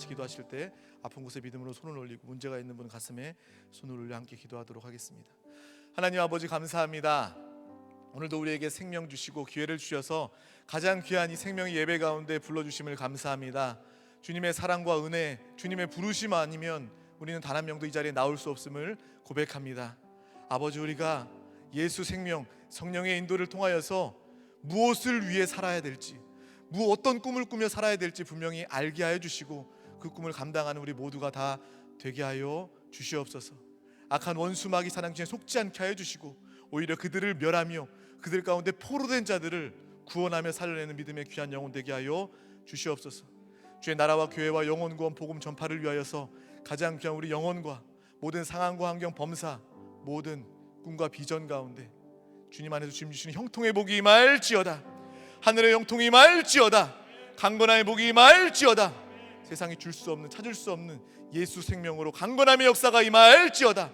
S4: 기도하실 때 아픈 곳에 믿음으로 손을 올리고 문제가 있는 분 가슴에 손을 올려 함께 기도하도록 하겠습니다. 하나님 아버지 감사합니다. 오늘도 우리에게 생명 주시고 기회를 주셔서 가장 귀한 이 생명의 예배 가운데 불러주심을 감사합니다. 주님의 사랑과 은혜, 주님의 부르심 아니면 우리는 단 한 명도 이 자리에 나올 수 없음을 고백합니다. 아버지, 우리가 예수 생명, 성령의 인도를 통하여서 무엇을 위해 살아야 될지, 어떤 꿈을 꾸며 살아야 될지 분명히 알게 하여 주시고 그 꿈을 감당하는 우리 모두가 다 되게 하여 주시옵소서. 악한 원수 마귀 사냥꾼에 속지 않게 하여 주시고 오히려 그들을 멸하며 그들 가운데 포로된 자들을 구원하며 살려내는 믿음의 귀한 영혼 되게 하여 주시옵소서. 주의 나라와 교회와 영혼 구원 복음 전파를 위하여서 가장 귀한 우리 영혼과 모든 상황과 환경 범사 모든 꿈과 비전 가운데 주님 안에서 주님 주시는 형통의 복이 임할지어다. 하늘의 영통이 임할지어다. 강건함의 복이 임할지어다. 세상이 줄 수 없는, 찾을 수 없는 예수 생명으로 강건함의 역사가 임할지어다.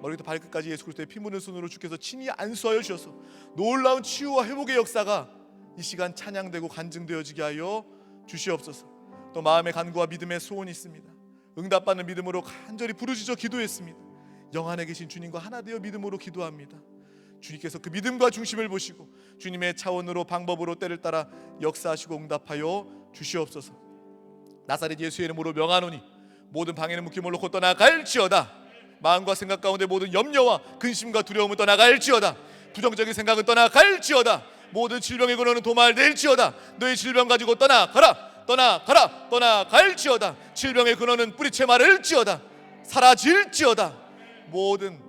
S4: 머리부터 발끝까지 예수 그리스도의 피 묻은 손으로 주께서 친히 안수하여 주셔서 놀라운 치유와 회복의 역사가 이 시간 찬양되고 간증되어지게 하여 주시옵소서. 또 마음의 간구와 믿음의 소원이 있습니다. 응답받는 믿음으로 간절히 부르짖어 기도했습니다. 영 안에 계신 주님과 하나 되어 믿음으로 기도합니다. 주님께서 그 믿음과 중심을 보시고 주님의 차원으로 방법으로 때를 따라 역사하시고 응답하여 주시옵소서. 나사렛 예수의 이름으로 명하노니 모든 방해는 묶임을 놓고 떠나갈지어다. 마음과 생각 가운데 모든 염려와 근심과 두려움은 떠나갈지어다. 부정적인 생각은 떠나갈지어다. 모든 질병의 근원은 도말될지어다. 너의 질병 가지고 떠나가라. 떠나가라. 떠나갈지어다. 질병의 근원은 뿌리채 마를지어다. 사라질지어다. 모든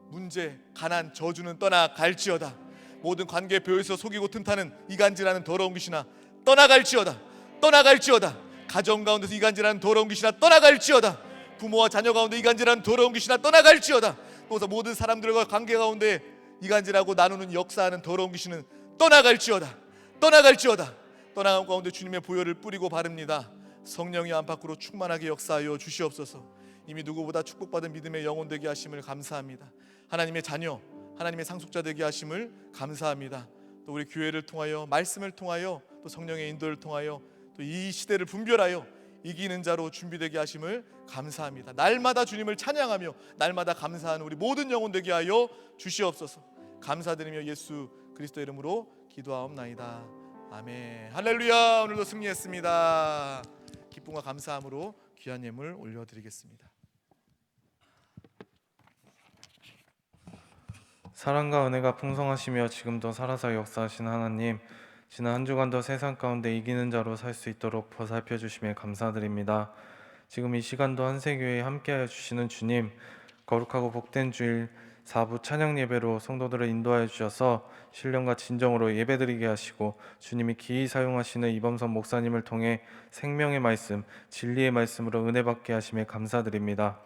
S4: 문제, 가난, 저주는 떠나갈지어다. 모든 관계 벼에서 속이고 틈타는 이간질하는 더러운 귀신아 떠나갈지어다. 떠나갈지어다. 가정 가운데서 이간질하는 더러운 귀신아 떠나갈지어다. 부모와 자녀 가운데 이간질하는 더러운 귀신아 떠나갈지어다. 또 모든 사람들과 관계 가운데 이간질하고 나누는 역사하는 더러운 귀신은 떠나갈지어다. 떠나갈지어다. 떠나간 가운데 주님의 보혈을 뿌리고 바릅니다. 성령이 안팎으로 충만하게 역사하여 주시옵소서. 이미 누구보다 축복받은 믿음의 영혼 되게 하심을 감사합니다. 하나님의 자녀, 하나님의 상속자 되게 하심을 감사합니다. 또 우리 교회를 통하여, 말씀을 통하여, 또 성령의 인도를 통하여 또 이 시대를 분별하여 이기는 자로 준비되게 하심을 감사합니다. 날마다 주님을 찬양하며 날마다 감사하는 우리 모든 영혼 되게 하여 주시옵소서. 감사드리며 예수 그리스도 이름으로 기도하옵나이다. 아멘. 할렐루야. 오늘도 승리했습니다. 기쁨과 감사함으로 귀한 예물 올려드리겠습니다.
S1: 사랑과 은혜가 풍성하시며 지금도 살아서 역사하시는 하나님, 지난 한 주간도 세상 가운데 이기는 자로 살 수 있도록 보살펴 주심에 감사드립니다. 지금 이 시간도 한세교회에 함께하여 주시는 주님, 거룩하고 복된 주일 4부 찬양 예배로 성도들을 인도하여 주셔서 신령과 진정으로 예배드리게 하시고 주님이 기이 사용하시는 이범선 목사님을 통해 생명의 말씀, 진리의 말씀으로 은혜 받게 하심에 감사드립니다.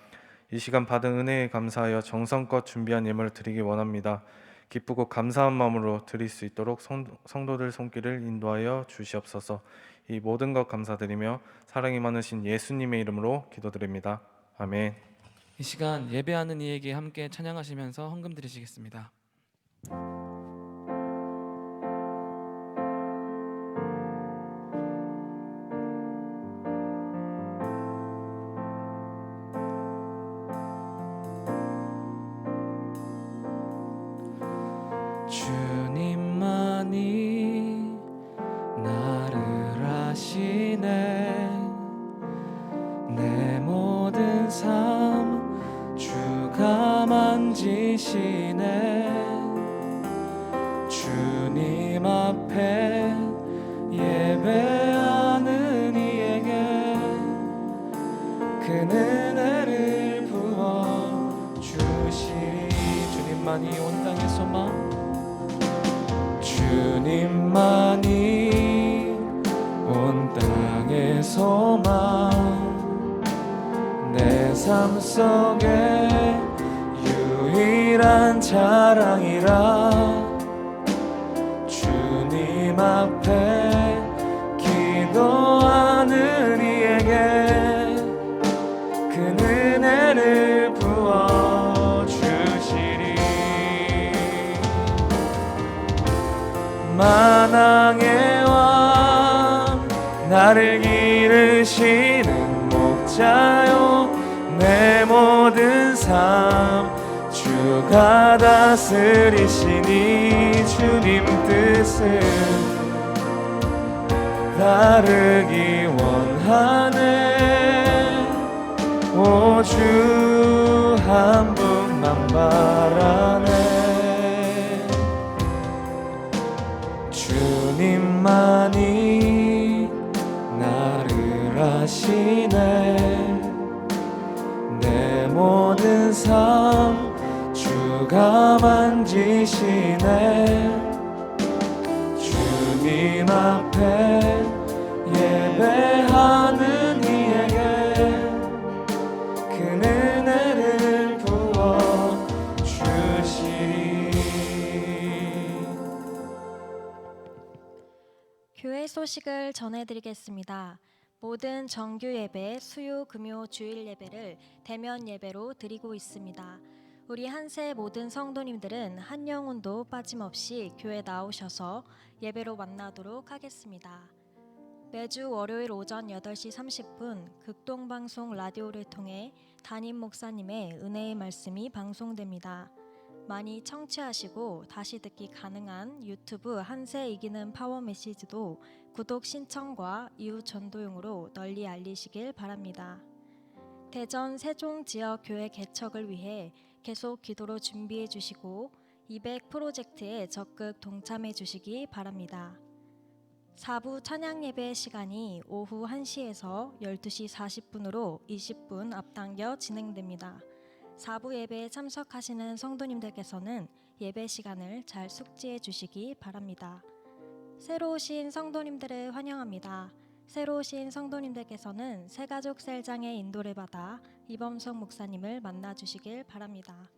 S1: 이 시간 받은 은혜에 감사하여 정성껏 준비한 예물을 드리기 원합니다. 기쁘고 감사한 마음으로 드릴 수 있도록 성도들 손길을 인도하여 주시옵소서. 이 모든 것 감사드리며 사랑이 많으신 예수님의 이름으로 기도드립니다. 아멘. 이 시간 예배하는 이에게 함께 찬양하시면서 헌금 드리시겠습니다. 주님만이 나를 아시네. 내 모든 삶 주가 만지시네. 주님 앞에 예배하는 이에게 그 은혜를 부어 주시리. 주님만이 온 땅의 소망, 주님만이 온 땅의 소망, 내 삶 속에 유일한 자랑이라. 주님 앞에 기도하는 이에게 그 은혜를 부어 주시리. 만왕의 왕 나를 기르시는 목자요, 내 모든 삶 주가 다스리시니. 주님 뜻을 따르기 원하네. 오 주 한 분만 바라네. 주님만이 나를 아시네. 내 모든 삶 주가 만지시네. 주님 앞에 예배하는 이에게 그 은혜를 부어 주시리.
S3: 소식을 전해드리겠습니다. 모든 정규 예배, 수요, 금요, 주일 예배를 대면 예배로 드리고 있습니다. 우리 한세 모든 성도님들은 한 영혼도 빠짐없이 교회 나오셔서 예배로 만나도록 하겠습니다. 매주 월요일 오전 8시 30분 극동방송 라디오를 통해 담임 목사님의 은혜의 말씀이 방송됩니다. 많이 청취하시고 다시 듣기 가능한 유튜브 한세 이기는 파워 메시지도 구독 신청과 이후 전도용으로 널리 알리시길 바랍니다. 대전 세종 지역 교회 개척을 위해 계속 기도로 준비해 주시고 200 프로젝트에 적극 동참해 주시기 바랍니다. 4부 찬양 예배 시간이 오후 1시에서 12시 40분으로 20분 앞당겨 진행됩니다. 4부 예배에 참석하시는 성도님들께서는 예배 시간을 잘 숙지해 주시기 바랍니다. 새로 오신 성도님들을 환영합니다. 새로 오신 성도님들께서는 새가족 셀장의 인도를 받아 이범석 목사님을 만나 주시길 바랍니다.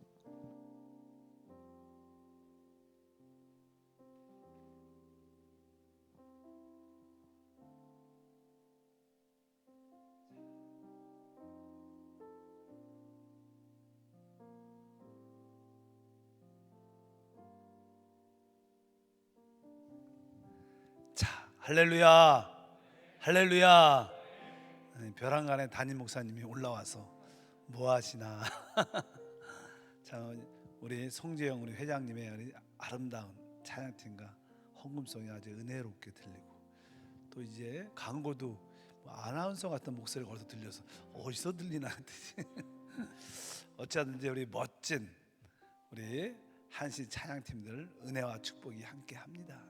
S5: 자, 할렐루야, 할렐루야. 벼랑간에 담임 목사님이 올라와서 뭐 하시나? 자, 우리 송재영 우리 회장님의 우리 아름다운 찬양팀과 헌금송이 아주 은혜롭게 들리고, 또 이제 광고도 뭐 아나운서 같은 목소리가 어디서 들려서 어디서 들리나 했더니 어찌하든지 우리 멋진 우리 한시 찬양팀들 은혜와 축복이 함께합니다.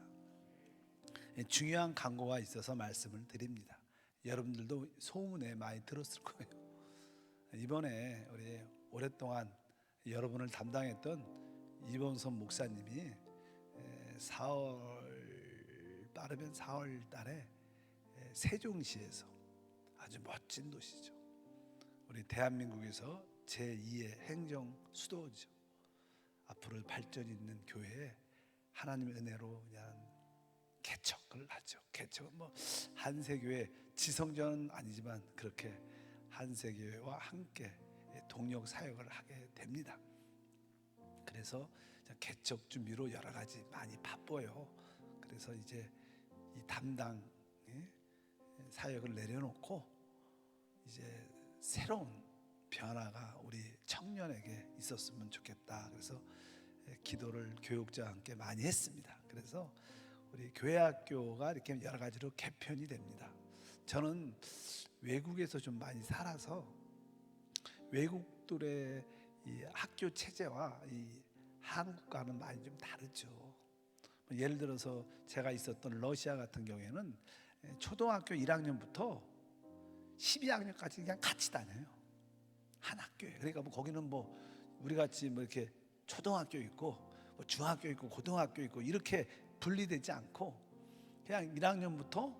S5: 중요한 광고가 있어서 말씀을 드립니다. 여러분들도 소문에 많이 들었을 거예요. 이번에 우리 오랫동안 여러분을 담당했던 이범선 목사님이 4월 4월 달에 세종시에서 아주 멋진 도시죠. 우리 대한민국에서 제2의 행정 수도죠. 앞으로 발전 있는 교회에 하나님의 은혜로 그냥 개척을 하죠. 개척은 뭐 한세교회 지성전은 아니지만 그렇게 한세교회와 함께 동력 사역을 하게 됩니다. 그래서 개척 준비로 여러 가지 많이 바빠요. 그래서 이제 이 담당 사역을 내려놓고 이제 새로운 변화가 우리 청년에게 있었으면 좋겠다. 그래서 기도를 교육자와 함께 많이 했습니다. 그래서 우리 교회학교가 이렇게 여러 가지로 개편이 됩니다. 저는 외국에서 좀 많이 살아서 외국들의 이 학교 체제와 이 한국과는 많이 좀 다르죠. 예를 들어서 제가 있었던 러시아 같은 경우에는 초등학교 1학년부터 12학년까지 그냥 같이 다녀요. 한 학교에. 그러니까 뭐 거기는 뭐 우리 같이 뭐 이렇게 초등학교 있고 뭐 중학교 있고 고등학교 있고 이렇게 분리되지 않고 그냥 1학년부터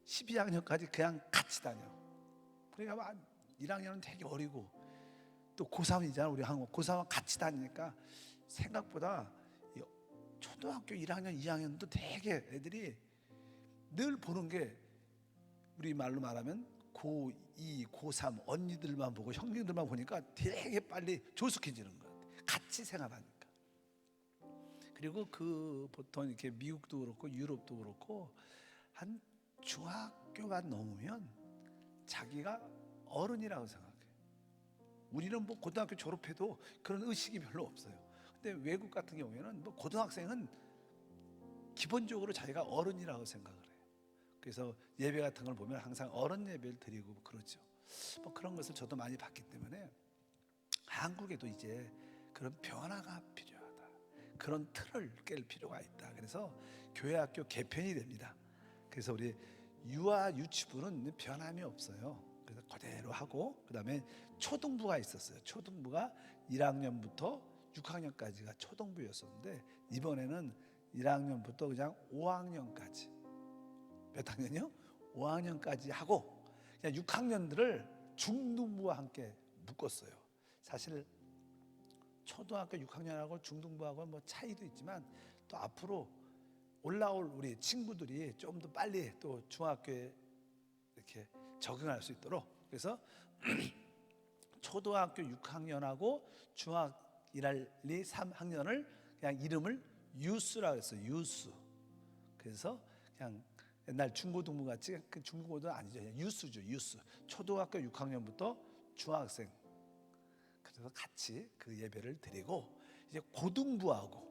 S5: 12학년까지 그냥 같이 다녀. 그러니까 막 1학년은 되게 어리고 또 고3이잖아. 우리 한국 고3은 같이 다니니까 생각보다 초등학교 1학년, 2학년도 되게 애들이 늘 보는 게 우리 말로 말하면 고2, 고3 언니들만 보고 형님들만 보니까 되게 빨리 조숙해지는 것 같아요. 같이 생활하니까. 그리고 그 보통 이렇게 미국도 그렇고 유럽도 그렇고 한 중학교가 넘으면 자기가 어른이라고 생각해요. 우리는 뭐 고등학교 졸업해도 그런 의식이 별로 없어요. 근데 외국 같은 경우에는 뭐 고등학생은 기본적으로 자기가 어른이라고 생각을 해요. 그래서 예배 같은 걸 보면 항상 어른 예배를 드리고 그러죠. 뭐 그런 것을 저도 많이 봤기 때문에 한국에도 이제 그런 변화가 필요하다. 그런 틀을 깰 필요가 있다. 그래서 교회학교 개편이 됩니다. 그래서 우리 유아 유치부는 변함이 없어요. 그래서 그대로 하고 그다음에 초등부가 있었어요. 초등부가 1학년부터 6학년까지가 초등부였었는데 이번에는 1학년부터 그냥 5학년까지 몇 학년이요? 5학년까지 하고 그냥 6학년들을 중등부와 함께 묶었어요. 사실 초등학교 6학년하고 중등부하고 뭐 차이도 있지만 또 앞으로 올라올 우리 친구들이 좀 더 빨리 또 중학교에 이렇게 적응할 수 있도록, 그래서 초등학교 6학년하고 중학 1, 2, 3학년을 그냥 이름을 유스라고 했어요. 유스. 그래서 그냥 옛날 중고등부 같이, 그 중고등부 아니죠. 그냥 유스죠. 유스. 초등학교 6학년부터 중학생. 그래서 같이 그 예배를 드리고, 이제 고등부하고,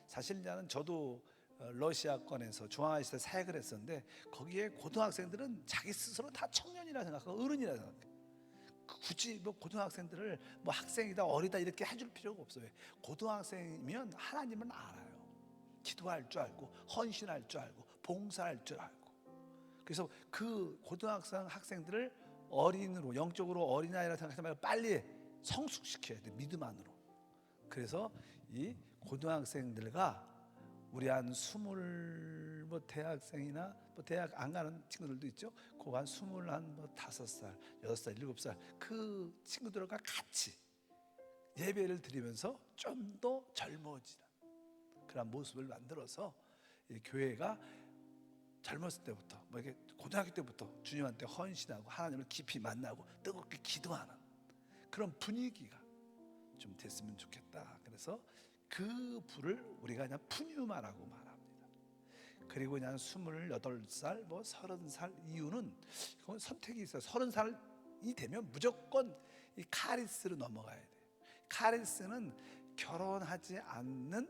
S5: 사실 나는 저도 러시아권에서 중앙아시아 사역을 했었는데, 거기에 고등학생들은 자기 스스로 다 청년이라 생각하고 어른이라 생각해요. 굳이 뭐 고등학생들을 뭐 학생이다 어리다 이렇게 해줄 필요가 없어요. 고등학생이면 하나님은 알아요. 기도할 줄 알고, 헌신할 줄 알고, 봉사할 줄 알고. 그래서 그 고등학생 학생들을 어린으로, 영적으로 어린아이라 생각하지 말고 빨리 성숙시켜야 돼, 믿음 안으로. 그래서 이 고등학생들과 우리 한 20, 뭐 대학생이나 뭐 대학 안 가는 친구들도 있죠. 그거 한 25살, 6살, 7살 그 친구들과 같이 예배를 드리면서 좀 더 젊어지는 그런 모습을 만들어서 이 교회가 젊었을 때부터, 뭐 이렇게 고등학교 때부터 주님한테 헌신하고 하나님을 깊이 만나고 뜨겁게 기도하는 그런 분위기가 좀 됐으면 좋겠다. 그래서 그 부를 우리가 그냥 푸뉴마라고 말합니다. 그리고 그냥 28살, 뭐 30살 이유는 그건 선택이 있어요. 30살이 되면 무조건 이 카리스로 넘어가야 돼요. 카리스는 결혼하지 않는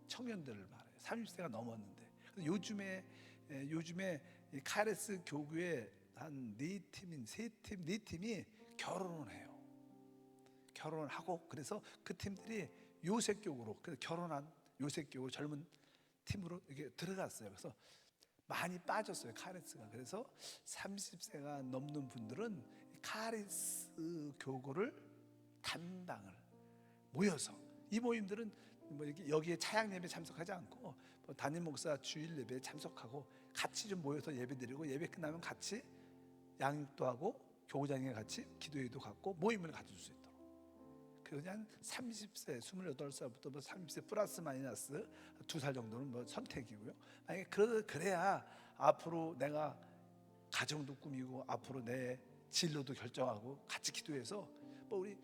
S5: 청년들을 말해요. 30세가 넘었는데. 요즘에 이 카리스 교구에 한 4팀인 3팀, 4팀이 결혼을 해요. 결혼을 하고, 그래서 그 팀들이 요셉교구로, 그래서 결혼한 요셉교구 젊은 팀으로 이렇게 들어갔어요. 그래서 많이 빠졌어요, 카리스가. 그래서 30세가 넘는 분들은 카리스 교구를 담당을 모여서, 이 모임들은 뭐 여기에 차양 예배 참석하지 않고 뭐 담임 목사 주일 예배에 참석하고 같이 좀 모여서 예배드리고, 예배 끝나면 같이 양육도 하고 교구장에 같이 기도회도 갖고 모임을 가질 수 있도록. 그냥 30세, 28살부터 뭐 30세 플러스 마이너스 2살 정도는 뭐 선택이고요. 만약에 그래야 앞으로 내가 가정도 꾸미고 앞으로 내 진로도 결정하고 같이 기도해서, 뭐 우리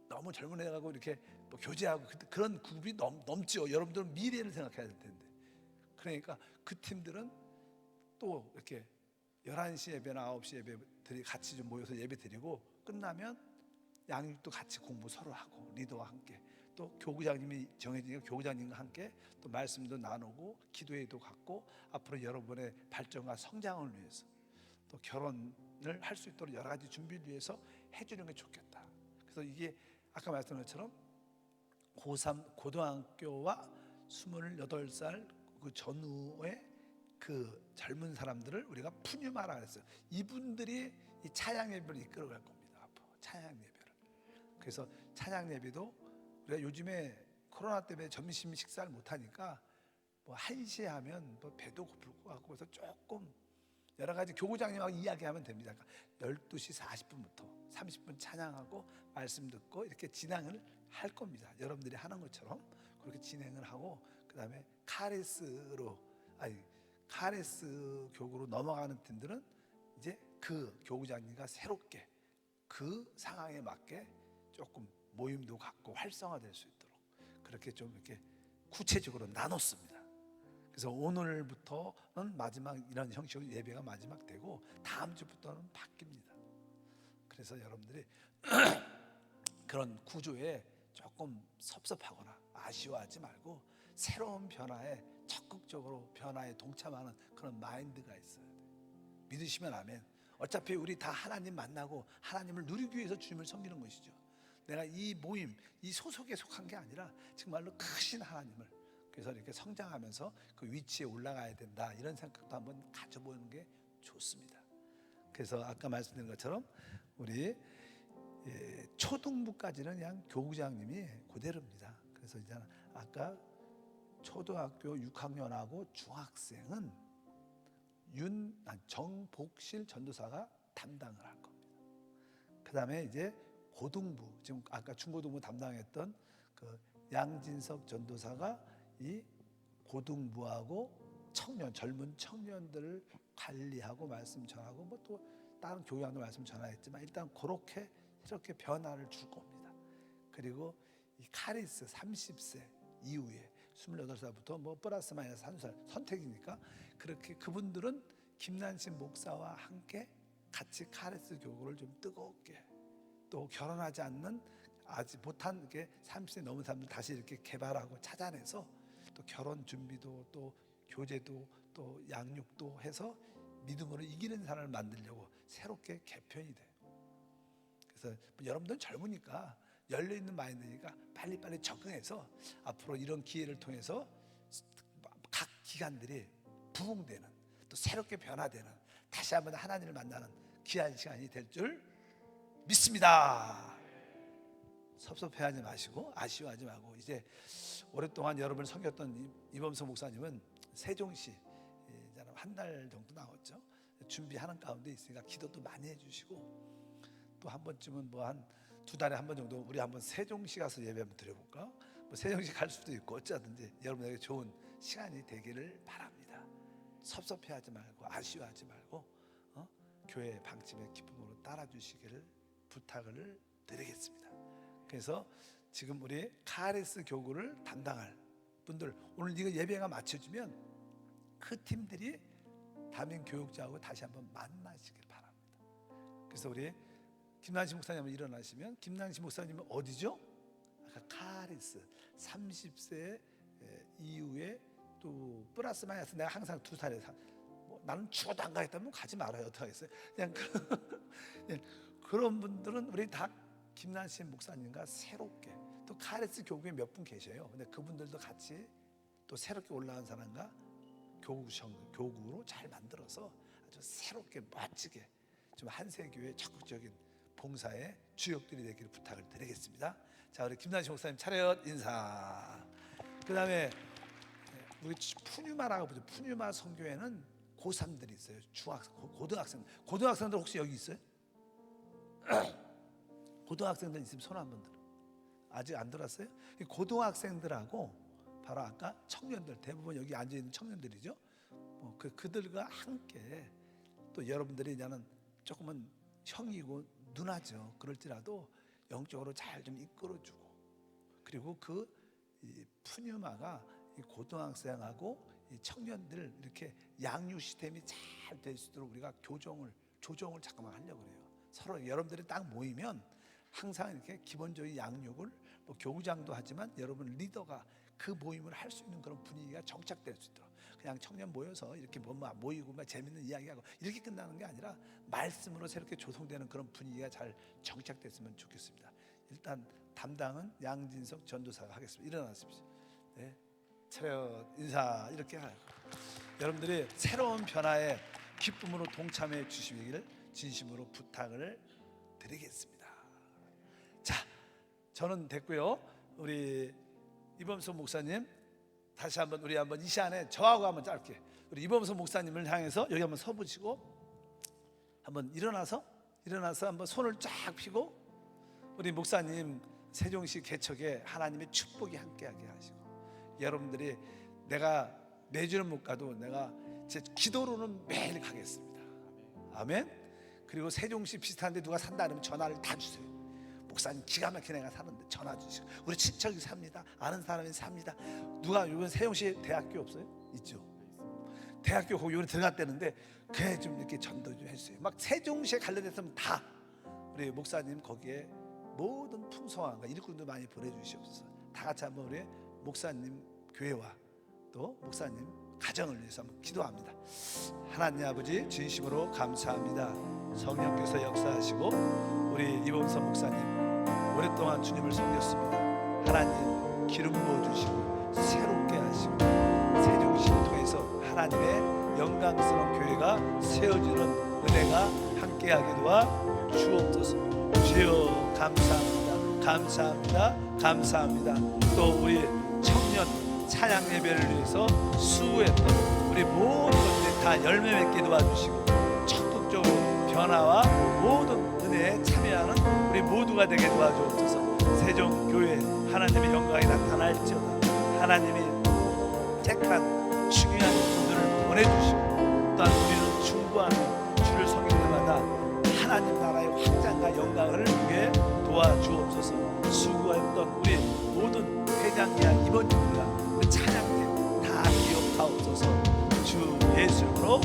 S5: 너무 젊은 애하고 이렇게 뭐 교제하고 그런 그룹이 넘죠. 여러분들은 미래를 생각해야 될 텐데. 그러니까 그 팀들은 또 이렇게 11시 예배나 9시 예배들이 같이 좀 모여서 예배 드리고, 끝나면 양육도 같이 공부 서로 하고, 리더와 함께 또 교구장님이 정해지니까 교구장님과 함께 또 말씀도 나누고 기도회도 갖고, 앞으로 여러분의 발전과 성장을 위해서 또 결혼을 할 수 있도록 여러 가지 준비를 위해서 해주는 게 좋겠다. 그래서 이게 아까 말씀드린 것처럼 고3 고등학교와 28살 그 전후의 그 젊은 사람들을 우리가 푸뉴마라 그랬어요. 이분들이 이 찬양 예배를 이끌어갈 겁니다. 앞으로 찬양 예배를. 그래서 찬양 예배도 우리가 요즘에 코로나 때문에 점심 식사를 못 하니까 뭐 1시에 하면 뭐 배도 고플 것 같고, 그래서 조금 여러 가지 교구장님하고 이야기하면 됩니다. 그러니까 12시 40분부터 30분 찬양하고 말씀 듣고 이렇게 진행을 할 겁니다. 여러분들이 하는 것처럼 그렇게 진행을 하고, 그다음에 카리스 교구로 넘어가는 팀들은 이제 그 교구장님과 새롭게 그 상황에 맞게 조금 모임도 갖고 활성화될 수 있도록 그렇게 좀 이렇게 구체적으로 나눴습니다. 그래서 오늘부터는 마지막 이런 형식으로 예배가 마지막 되고, 다음 주부터는 바뀝니다. 그래서 여러분들이 그런 구조에 조금 섭섭하거나 아쉬워하지 말고, 새로운 변화에 적극적으로 변화에 동참하는 그런 마인드가 있어야 돼요. 믿으시면 아멘. 어차피 우리 다 하나님 만나고 하나님을 누리기 위해서 주님을 섬기는 것이죠. 내가 이 모임, 이 소속에 속한 게 아니라 정말로 크신 하나님을, 그래서 이렇게 성장하면서 그 위치에 올라가야 된다, 이런 생각도 한번 가져보는 게 좋습니다. 그래서 아까 말씀드린 것처럼 우리 초등부까지는 그냥 교구장님이 그대로입니다. 그래서 이제 아까 초등학교 6학년하고 중학생은 정복실 전도사가 담당을 할 겁니다. 그 다음에 이제 고등부, 지금 아까 중고등부 담당했던 그 양진석 전도사가 이 고등부하고 청년, 젊은 청년들을 관리하고 말씀 전하고 뭐 또 다른 교양도 말씀 전하겠지만 일단 그렇게 이렇게 변화를 줄 겁니다. 그리고 이 카리스 30세 이후에 28살부터 뭐 플러스 마이너스 1살 선택이니까 그렇게 그분들은 김난식 목사와 함께 같이 카리스 교구를 좀 뜨겁게 또 결혼하지 않는 아직 못한 게 30세 넘은 사람들 다시 이렇게 개발하고 찾아내서 또 결혼 준비도 또 교제도 또 양육도 해서 믿음으로 이기는 사람을 만들려고 새롭게 개편이 돼요. 그래서 여러분들은 젊으니까 열려있는 마인드니까 빨리빨리 적응해서 앞으로 이런 기회를 통해서 각 기관들이 부흥되는 또 새롭게 변화되는 다시 한번 하나님을 만나는 귀한 시간이 될 줄 믿습니다. 섭섭해하지 마시고 아쉬워하지 말고 이제 오랫동안 여러분을 섬겼던 이범석 목사님은 세종시 한 달 정도 나왔죠. 준비하는 가운데 있으니까 기도도 많이 해주시고 또 한 번쯤은 뭐 한 2달에 한 번 정도 우리 한번 세종시 가서 예배 한번 드려볼까? 뭐 세종시 갈 수도 있고 어쩌든지 여러분에게 좋은 시간이 되기를 바랍니다. 섭섭해하지 말고 아쉬워하지 말고 교회 방침의 기쁨으로 따라주시기를 부탁을 드리겠습니다. 그래서 지금 우리 카리스 교구를 담당할 분들 오늘 이거 예배가 마쳐지면 그 팀들이 담임 교육자하고 다시 한번 만나시길 바랍니다. 그래서 우리 김난식 목사님은 일어나시면 김난식 목사님은 어디죠? 아까 카리스 30세 이후에 또 플러스 마이너스 내가 항상 2살에 뭐 나는 죽어도 안 가겠다면 가지 말아요. 어떡하겠어요? 그냥 그런 분들은 우리 다 김난식 목사님과 새롭게 또 카리스 교구에 몇 분 계셔요. 근데 그분들도 같이 또 새롭게 올라온 사람과 교구로 잘 만들어서 아주 새롭게 멋지게 좀 한세교회 적극적인 봉사의 주역들이 되기를 부탁을 드리겠습니다. 자, 우리 김난식 목사님 차렷 인사. 그 다음에 우리 푸뉴마라고 보죠. 푸뉴마 성교회는 고3들이 있어요. 고등학생들 혹시 여기 있어요? 고등학생들 있으면 손 한번 들어. 아직 안 들었어요? 고등학생들하고 바로 아까 청년들 대부분 여기 앉아 있는 청년들이죠. 그들과 함께 또 여러분들이 나는 조금은 형이고 누나죠. 그럴지라도 영적으로 잘 좀 이끌어주고 그리고 이 푸뉴마가 이 고등학생하고 이 청년들 이렇게 양육 시스템이 잘 될 수 있도록 우리가 조정을 잠깐만 하려고 그래요. 서로 여러분들이 딱 모이면 항상 이렇게 기본적인 양육을 뭐 교구장도 하지만 여러분 리더가 그 모임을 할 수 있는 그런 분위기가 정착될 수 있도록 그냥 청년 모여서 이렇게 모이고 막 재밌는 이야기하고 이렇게 끝나는 게 아니라 말씀으로 새롭게 조성되는 그런 분위기가 잘 정착됐으면 좋겠습니다. 일단 담당은 양진석 전도사가 하겠습니다. 일어나십시오. 네, 차렷 인사 이렇게 하고 여러분들이 새로운 변화에 기쁨으로 동참해 주시기를 진심으로 부탁을 드리겠습니다. 자, 저는 됐고요. 우리 이범석 목사님 다시 한번 우리 한번 이 시간에 저하고 한번 짧게 우리 이범석 목사님을 향해서 여기 한번 서보시고 한번 일어나서 한번 손을 쫙 펴고 우리 목사님 세종시 개척에 하나님의 축복이 함께하게 하시고 여러분들이 내가 매주는 못 가도 내가 제 기도로는 매일 가겠습니다. 아멘. 그리고 세종시 비슷한데 누가 산다 그러면 전화를 다 주세요. 목사님 기가 막힌 애가 사는데 전화 주시고 우리 친척이 삽니다. 아는 사람이 삽니다. 누가 이번 세종시 대학교 없어요? 있죠. 대학교 거기 요번에 들어갔다는데 그래 좀 이렇게 전도 좀 해주세요. 막 세종시에 관련해서는 다 우리 목사님 거기에 모든 풍성한 거 일꾼도 많이 보내주시옵소서. 다 같이 한번 우리 목사님 교회와 또 목사님 가정을 위해서 한번 기도합니다. 하나님 아버지 진심으로 감사합니다. 성령께서 역사하시고 우리 이범석 목사님 오랫동안 주님을 섬겼습니다. 하나님 기름 부어주시고 새롭게 하시고 세종시를 통해서 하나님의 영광스러운 교회가 세워지는 은혜가 함께하게 도와 주옵소서. 주여 감사합니다. 감사합니다. 감사합니다. 또 우리 청년 찬양 예배를 위해서 수고했던 우리 모든 것들이 다 열매 맺게 도와주시고 적극적으로 변화와 모든 은혜에 참여하는 우리 모두가 되게 도와주옵소서. 세종교회 하나님의 영광이 나타날지어다. 하나님이 택한 중요한 분들을 보내주시고, 또한 우리는 충고하는 주를 섬길 때마다 하나님 나라의 확장과 영광을 위해 도와주옵소서. 수고했던 우리 모든 회장이야 임원님들과 그 찬양팀 다 기억하옵소서. 주 예수 이름으로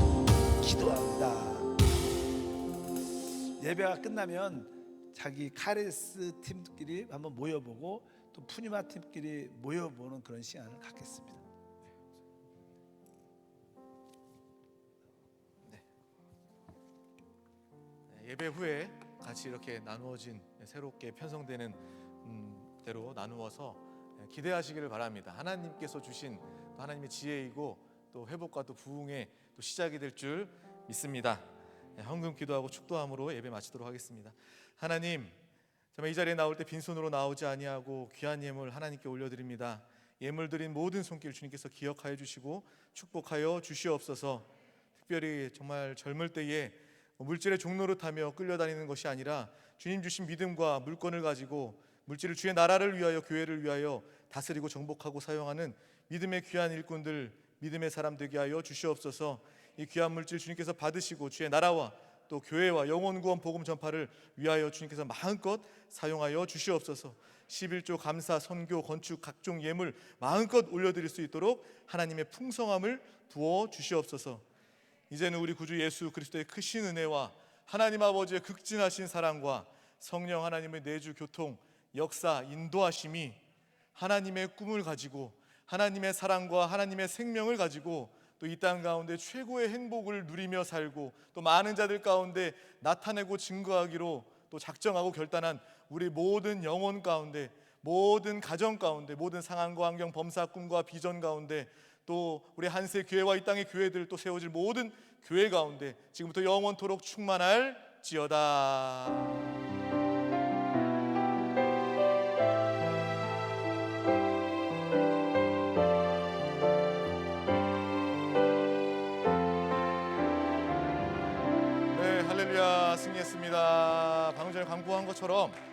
S5: 기도합니다. 예배가 끝나면 자기 카레스 팀끼리 한번 모여보고 또 푸니마 팀끼리 모여보는 그런 시간을 갖겠습니다.
S4: 예배 후에 같이 이렇게 나누어진 새롭게 편성되는 대로 나누어서 기대하시기를 바랍니다. 하나님께서 주신 또 하나님의 지혜이고 또 회복과 또 부흥의 또 시작이 될 줄 믿습니다. 헌금 기도하고 축도함으로 예배 마치도록 하겠습니다. 하나님, 정말 이 자리에 나올 때 빈손으로 나오지 아니하고 귀한 예물 하나님께 올려드립니다. 예물 드린 모든 손길 주님께서 기억하여 주시고 축복하여 주시옵소서. 특별히 정말 젊을 때에 물질의 종로를 타며 끌려다니는 것이 아니라 주님 주신 믿음과 물건을 가지고 물질을 주의 나라를 위하여 교회를 위하여 다스리고 정복하고 사용하는 믿음의 귀한 일꾼들, 믿음의 사람 되게 하여 주시옵소서. 이 귀한 물질 주님께서 받으시고 주의 나라와 또 교회와 영혼 구원 복음 전파를 위하여 주님께서 마음껏 사용하여 주시옵소서. 11조 감사, 선교, 건축 각종 예물 마음껏 올려드릴 수 있도록 하나님의 풍성함을 부어 주시옵소서. 이제는 우리 구주 예수 그리스도의 크신 은혜와 하나님 아버지의 극진하신 사랑과 성령 하나님의 내주 교통, 역사, 인도하심이 하나님의 꿈을 가지고 하나님의 사랑과 하나님의 생명을 가지고 또 이 땅 가운데 최고의 행복을 누리며 살고 또 많은 자들 가운데 나타내고 증거하기로 또 작정하고 결단한 우리 모든 영혼 가운데, 모든 가정 가운데, 모든 상황과 환경, 범사, 꿈과 비전 가운데, 또 우리 한세 교회와 이 땅의 교회들 또 세워질 모든 교회 가운데 지금부터 영원토록 충만할지어다. 네, 할렐루야, 승리했습니다. 방금 전에 광고한 것처럼